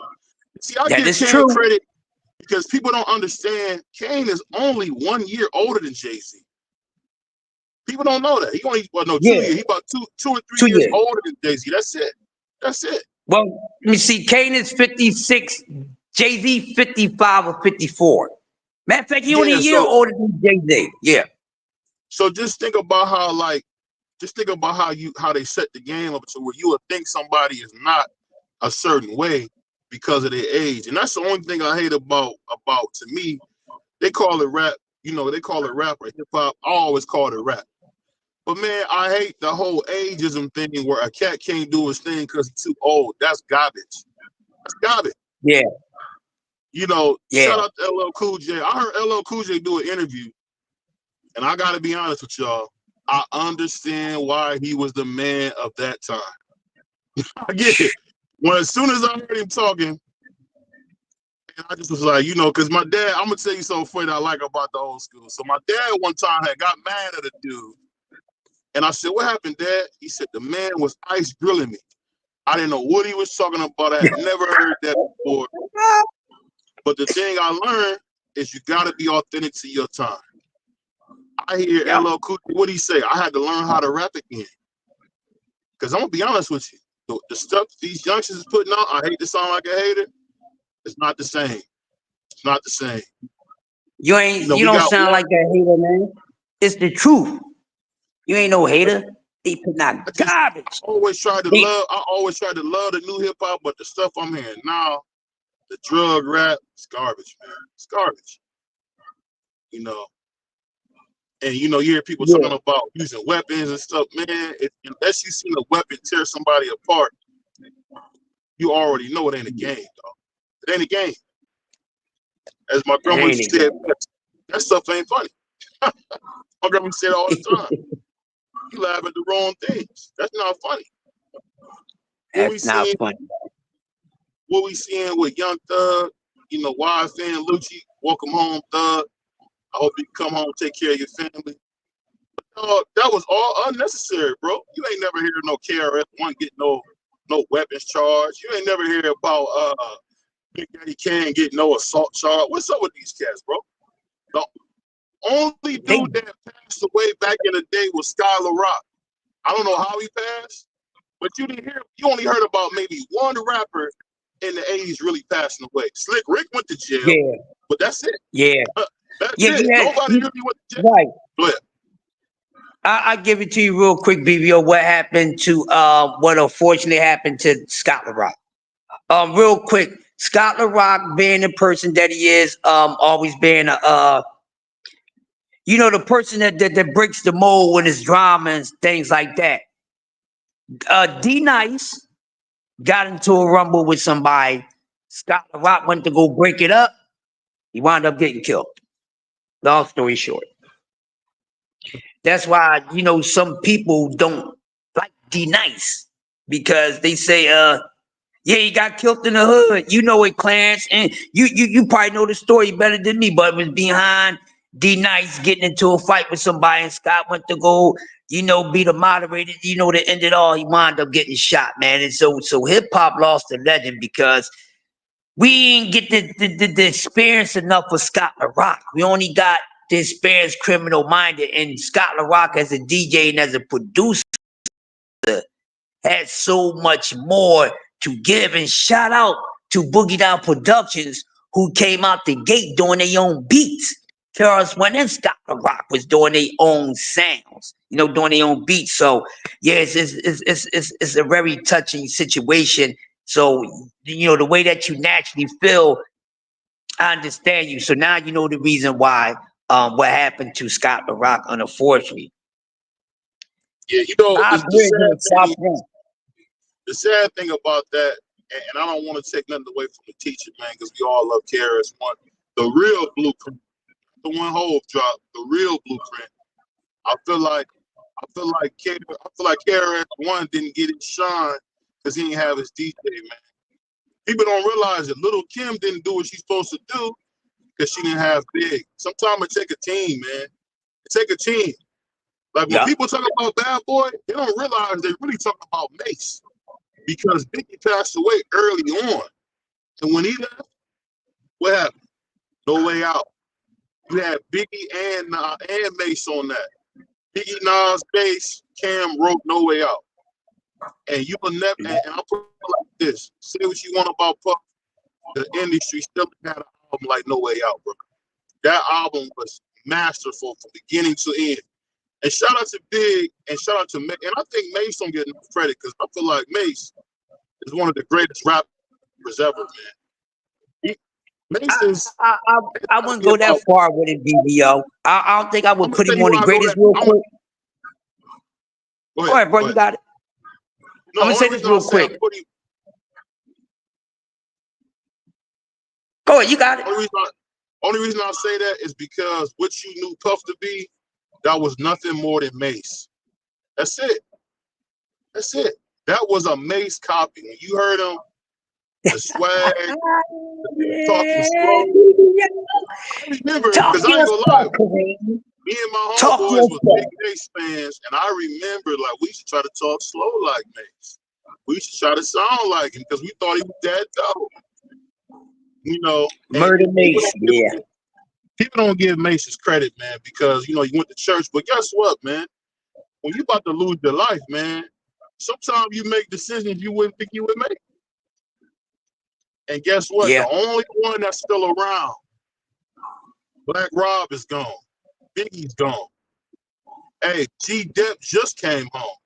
See, I give Kane credit because people don't understand Kane is only 1 year older than Jay-Z. People don't know that. He only, 2 years. He about two or three years older than Jay-Z. That's it. That's it. Well, let me see. Kane is 56. Jay-Z 55 or 54. Matter of fact, he only a year older than Jay-Z. Yeah. So just think about how how they set the game up to where you would think somebody is not a certain way because of their age. And that's the only thing I hate about to me. They call it rap, you know, they call it rap or hip hop. I always call it rap. But man, I hate the whole ageism thing where a cat can't do his thing because he's too old. That's garbage. That's garbage. Yeah. You know, shout out to LL Cool J. I heard LL Cool J do an interview, and I got to be honest with y'all. I understand why he was the man of that time. I get it. As soon as I heard him talking, I just was like, you know, because my dad, I'm going to tell you something funny that I like about the old school. So my dad one time had got mad at a dude. And I said, what happened, Dad? He said, the man was ice grilling me. I didn't know what he was talking about. I had never heard that before. But the thing I learned is you got to be authentic to your time. I hear LL Cool J, what he say? I had to learn how to rap again. Because I'm going to be honest with you. The stuff these youngsters is putting out, I hate to sound like a hater. It's not the same. It's not the same. You don't sound like a hater, man. It's the truth. You ain't no hater. They put out garbage. I always tried to love the new hip hop, but the stuff I'm hearing now, the drug rap, it's garbage, man. It's garbage. You know. And you know, you hear people talking about using weapons and stuff, man. Unless you seen a weapon tear somebody apart, you already know it ain't a game, dog. It ain't a game. As my grandma said, that stuff ain't funny. My grandma said all the time. You laugh at the wrong things. That's not funny. That's not funny. What we seeing with Young Thug, you know, Wild Fan Lucci, welcome home, Thug. I hope you come home and take care of your family. That was all unnecessary, bro. You ain't never hear no KRS-One get no weapons charge. You ain't never hear about Big Daddy Kane get no assault charge. What's up with these cats, bro? The only dude that passed away back in the day was Skylar Rock. I don't know how he passed, but you only heard about maybe one rapper in the 80s really passing away. Slick Rick went to jail, but that's it. That's it. Nobody really went to jail. Right. Go ahead. I'll give it to you real quick, BBO. What happened to what unfortunately happened to Scott LaRock? Real quick, Scott LaRock being the person that he is, always being you know, the person that breaks the mold with his drama and things like that. D Nice got into a rumble with somebody. Scott LaRock went to go break it up. He wound up getting killed. Long story short. That's why, you know, some people don't like D Nice because they say, he got killed in the hood. You know it, Clarence, and you probably know the story better than me, but it was behind D Nice getting into a fight with somebody, and Scott went to go, you know, be the moderator. You know, to end it all, he wound up getting shot, man. And so hip hop lost a legend because we didn't get the experience enough for Scott LaRock. We only got the experience criminal minded, and Scott LaRock as a DJ and as a producer, had so much more to give. And shout out to Boogie Down Productions, who came out the gate doing their own beats. Terrence One and Scott Rock was doing their own sounds, doing their own beats. So yeah, it's a very touching situation. So the way that you naturally feel, I understand you. So now you know the reason why what happened to Scott Rock, unfortunately. Yeah, I agree with South Point. the sad thing about that, and I don't want to take nothing away from the teacher, man, because we all love KRS One. The real blueprint, the one Hove drop, the real blueprint. I feel like KRS One didn't get his shine because he didn't have his DJ, man. People don't realize that Little Kim didn't do what she's supposed to do because she didn't have Big. Sometimes it take a team, man. It take a team. Like when people talk about Bad Boy, they don't realize they really talking about Mace because Biggie passed away early on, and when he left, what happened? No Way Out. You had Biggie and Mace on that. Biggie, Nas, Bass, Cam wrote No Way Out. And you will never, and I'll put it like this: say what you want about Puff, the industry still had an album like No Way Out, bro. That album was masterful from beginning to end. And shout out to Big and shout out to Mace. And I think Mace don't get enough credit because I feel like Mace is one of the greatest rappers ever, man. Mace is. I wouldn't go that far with it, BBO. I don't think I would put him on the greatest real quick. Go ahead, bro. You got it. No, I'm gonna say this real quick. Go ahead, you got it. Only reason I say that is because what you knew Puff to be, that was nothing more than Mace. That's it. That's it. That was a Mace copy. When you heard him, the swag, talking slow. I remember, because I ain't gonna lie, me and my homeboys was big Mace fans, and I remember like we used to try to talk slow like Mace. We used to try to sound like him because we thought he was that dope. Murder Mace, yeah. People don't give Mace his credit, man, because he went to church. But guess what, man? When you about to lose your life, man, sometimes you make decisions you wouldn't think you would make. And guess what? Yeah. The only one that's still around, Black Rob is gone. Biggie's gone. Hey, G-Dep just came home.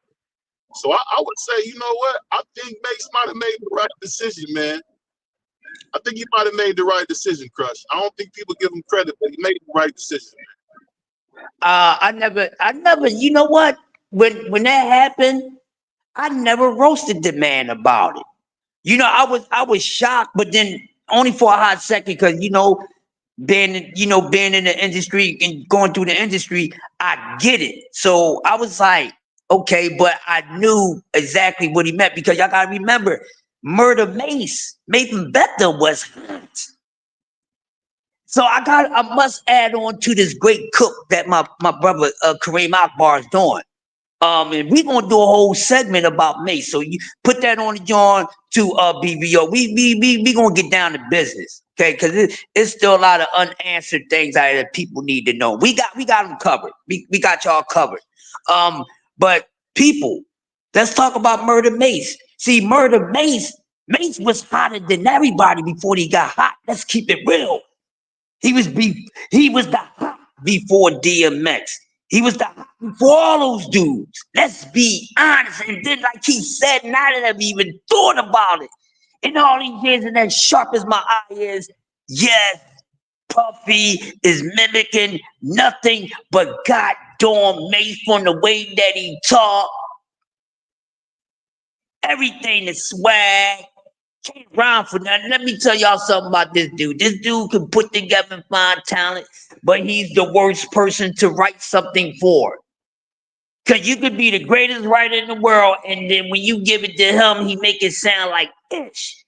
So I would say, you know what? I think Mace might have made the right decision, man. I think he might have made the right decision, Crush. I don't think people give him credit, but he made the right decision. I never, you know what? When that happened, I never roasted the man about it. I was shocked, but then only for a hot second, because being in the industry and going through the industry, I get it. So I was like, okay, but I knew exactly what he meant, because y'all gotta remember, Murder Mace, Mason Bethel was hot. So I must add on to this great cook that my brother Kareem Akbar is doing. And we're gonna do a whole segment about Mace. So you put that on the John to BBO. We gonna get down to business, okay? Because it's still a lot of unanswered things out there that people need to know. We got them covered. We got y'all covered. But people, let's talk about Murder Mace. See, Murder Mace was hotter than everybody before he got hot. Let's keep it real. He was the hot before DMX. He was the hot before all those dudes. Let's be honest. And then, like he said, none of them even thought about it. In all these years, and as sharp as my eye is, yes, Puffy is mimicking nothing but goddamn Mace from the way that he talk. Everything is swag. Can't rhyme for nothing. Let me tell y'all something about this dude. This dude can put together fine talent, but he's the worst person to write something for. Because you could be the greatest writer in the world, and then when you give it to him, he make it sound like ish.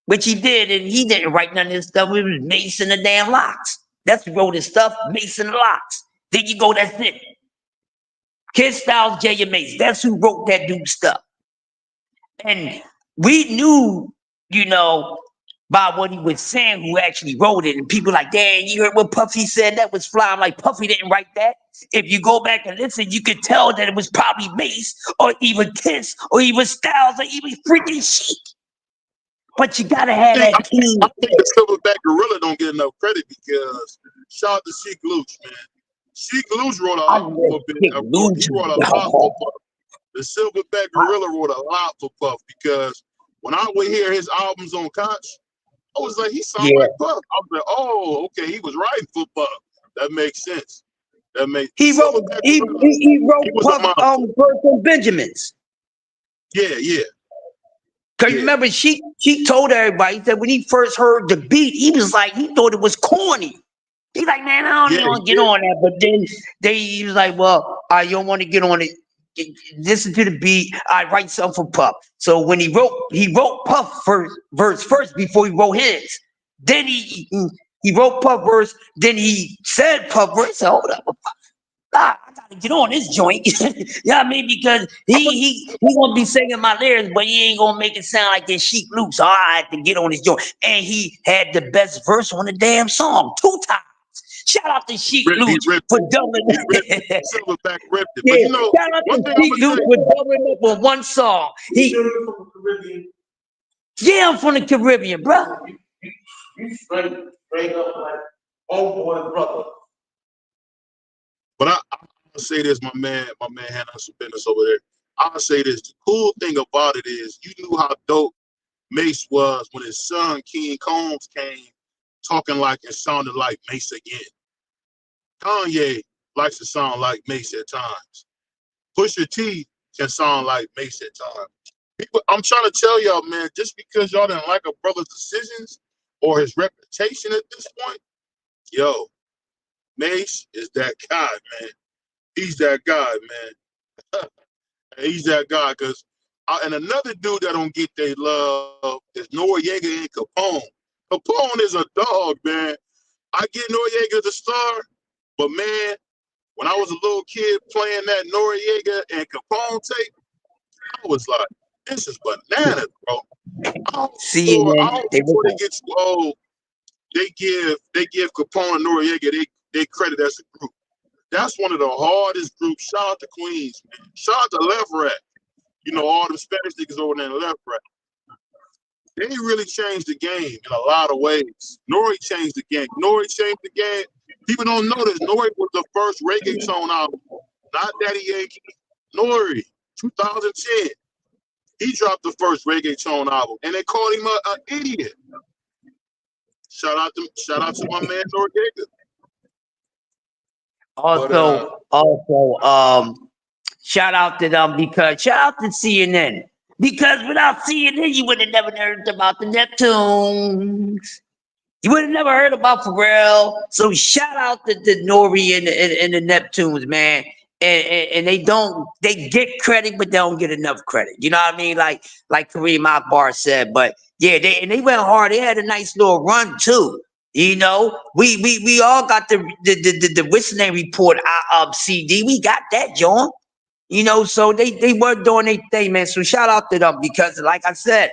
Which he did, and he didn't write none of his stuff. It was Mace and the damn Locks. That's who wrote his stuff, Mace and the Locks. There you go, that's it. Kid Styles, J and Mace. That's who wrote that dude's stuff. And we knew, by what he was saying, who actually wrote it. And people like, dang, you heard what Puffy said? That was fly. I'm like, Puffy didn't write that. If you go back and listen, you could tell that it was probably Mace or even Kiss or even Styles or even freaking Sheik. But you gotta have that team. I think the Silverback Gorilla don't get enough credit because shout out to Sheik Luch, man. Sheik Luch wrote a lot for He wrote a lot for Puff. The Silverback Gorilla wrote a lot for Puff because when I would hear his albums on Koch, I was like, he sounds like Puff. I was like, oh, okay, he was writing for Puff. That makes sense. That makes he wrote Puff verse on Benjamins. Yeah. Cause remember, she told everybody that when he first heard the beat, he was like, he thought it was corny. He's like, man, I don't want to get on that. But then he was like, well, you don't want to get on it. Listen to the beat. I write something for Puff. So when he wrote Puff verse first before he wrote his. Then he wrote Puff verse. Then he said Puff verse. So hold up, I gotta get on this joint. You know what I mean? Because he gonna be singing my lyrics, but he ain't gonna make it sound like this Sheik Luke. So I had to get on this joint. And he had the best verse on the damn song 2 times. Shout out to Sheik Luch for doubling it. Silverback ripped it. Yeah, But you know, shout out to Sheik Luch for doubling up on one song. Yeah, I'm from the Caribbean, bro. You straight up like homeboy brother. But I'll say this, my man had some business over there. I'll say this. The cool thing about it is you knew how dope Mace was when his son King Combs came talking like it sounded like Mace again. Kanye likes to sound like Mace at times. Pusha T can sound like Mace at times. People, I'm trying to tell y'all, man, just because y'all didn't like a brother's decisions or his reputation at this point, yo, Mace is that guy, man. He's that guy, man. He's that guy. And another dude that don't get their love is Noriega and Capone. Capone is a dog, man. I get Noriega the star, but man, when I was a little kid playing that Noriega and Capone tape, I was like, this is bananas, bro. Before they get too old, they give Capone and Noriega they credit as a group. That's one of the hardest groups. Shout out to Queens, man. Shout out to Left Rack. You know, all the Spanish niggas over there in the Left Rack. They really changed the game in a lot of ways. Nori changed the game. People don't know this. Nori was the first reggaeton album. Not Daddy Yankee. Nori, 2010. He dropped the first reggaeton album, and they called him an idiot. Shout out to my man Noriega. Also, shout out to them because shout out to CNN. Because without CNN, you would have never heard about the Neptunes. You would have never heard about Pharrell. So shout out to Nori and the Neptunes, man. And they get credit, but they don't get enough credit. You know what I mean? Like Kareem Akbar said. But yeah, they went hard. They had a nice little run too. You know, we all got the what's the name report CD. We got that, John. You know, so they were doing their thing, man. So shout out to them because, like I said,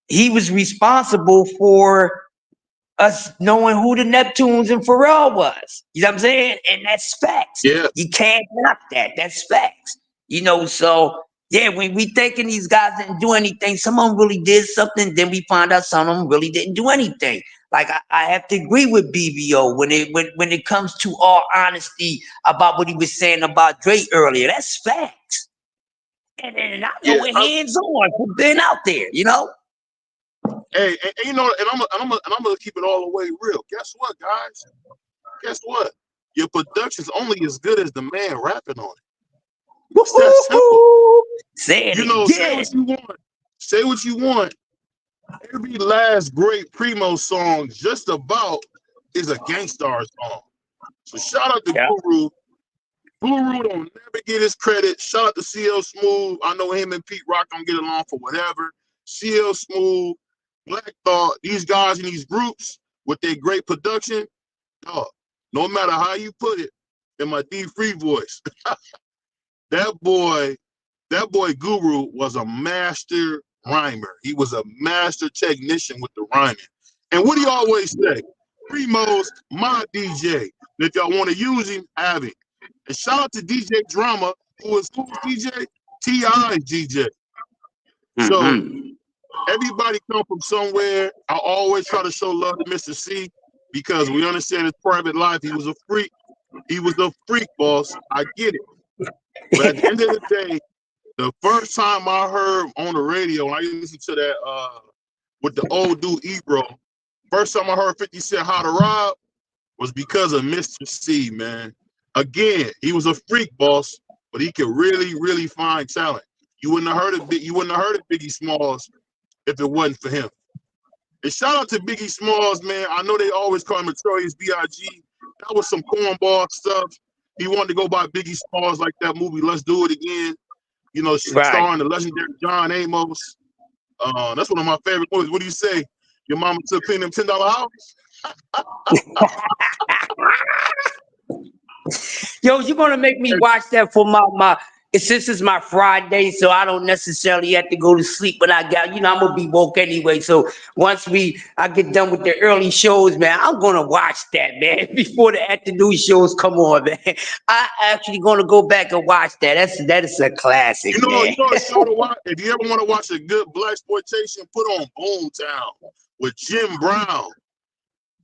he was responsible for us knowing who the Neptunes and Pharrell was. You know what I'm saying? And that's facts. Yeah. You can't knock that. That's facts. You know, so yeah, when we thinking these guys didn't do anything, some of them really did something. Then we find out some of them really didn't do anything. Like I have to agree with BBO when it comes to all honesty about what he was saying about Drake earlier. That's facts. And I know we're hands on for being out there, you know. Hey, and you know, and I'm gonna keep it all the way real. Guess what, guys? Guess what? Your production's only as good as the man rapping on it. It's that simple. Say it. You know, say what you want. Say what you want. Every last great Primo song just about is a Gangstar song. So shout out to Guru. Guru don't never get his credit. Shout out to CL Smooth. I know him and Pete Rock don't get along for whatever. CL Smooth, Black Thought, these guys in these groups with their great production, dog, no matter how you put it, in my D-Free voice, that boy Guru was a master rhymer. He was a master technician with the rhyming. And what do you always say? Primo's my DJ. And if y'all want to use him, have him. And shout out to DJ Drama, who is who's DJ? T.I.'s DJ. So everybody come from somewhere. I always try to show love to Mr. C because we understand his private life. He was a freak. He was a freak, boss. I get it. But at the end of the day, the first time I heard on the radio, I listened to that with the old dude Ebro. First time I heard 50 Cent How to Rob was because of Mr. C, man. Again, he was a freak, boss, but he could really, really find talent. You wouldn't have heard of Biggie Smalls if it wasn't for him. And shout out to Biggie Smalls, man. I know they always call him Notorious B.I.G. That was some cornball stuff. He wanted to go by Biggie Smalls like that movie, Let's Do It Again. You know, starring the legendary John Amos. That's one of my favorite movies. What do you say? Your mama took clean them $10 house? Yo, you're gonna make me watch that for my since it's my Friday, so I don't necessarily have to go to sleep when I got, I'm gonna be woke anyway. So once I get done with the early shows, man, I'm gonna watch that, man, before the afternoon shows come on, man. I actually gonna go back and watch that. That is a classic, man. You know a show to watch? If you ever want to watch a good blaxploitation, put on Boomtown with Jim Brown.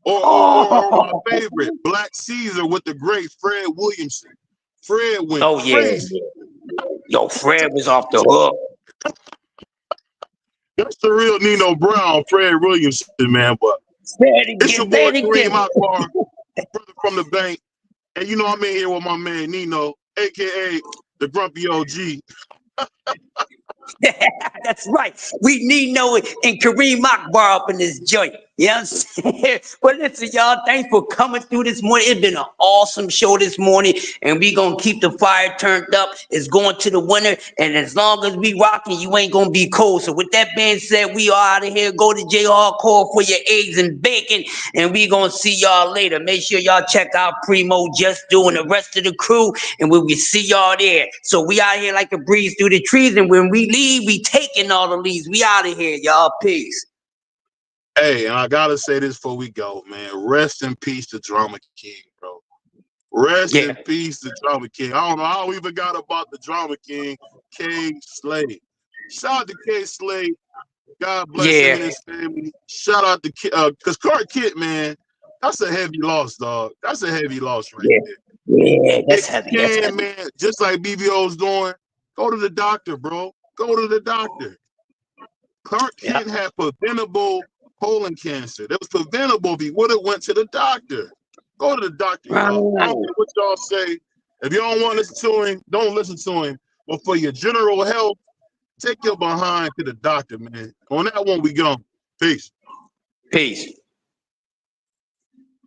Or my favorite, Black Caesar with the great Fred Williamson. Fred went crazy. Yo, Fred was off the hook. That's the real Nino Brown, Fred Williamson, man. But it's your boy Kareem Akbar, brother from the bank. And I'm in here with my man Nino, aka the Grumpy OG. That's right. We need Noah and Kareem Akbar up in this joint. You know what I'm saying? But listen, y'all, thanks for coming through this morning. It's been an awesome show this morning, and we gonna keep the fire turned up. It's going to the winter, and as long as we rocking, you ain't gonna be cold. So with that being said, we are out of here. Go to J Hardcore for your eggs and bacon, and we gonna see y'all later. Make sure y'all check out Primo, Just Doing, the rest of the crew, and we will see y'all there. So we out here like a breeze through the trees, and when we leave, we taking all the leaves. We out of here, y'all. Peace. Hey, and I gotta say this before we go, man. Rest in peace to Drama King, bro. Rest in peace to Drama King. I don't know how we forgot about the Drama King, K. Slade. Shout out to K. Slade. God bless him and his family. Shout out to because Clark Kent, man, that's a heavy loss, dog. That's a heavy loss right there. Yeah, that's heavy. That's heavy. Man, just like BBO's doing, go to the doctor, bro. Go to the doctor. Clark Kent had preventable colon cancer. That was preventable if he would have went to the doctor. Go to the doctor, y'all. I don't care what y'all say. If you don't want to listen to him, don't listen to him. But for your general health, take your behind to the doctor, man. On that one, we go. Peace. Peace.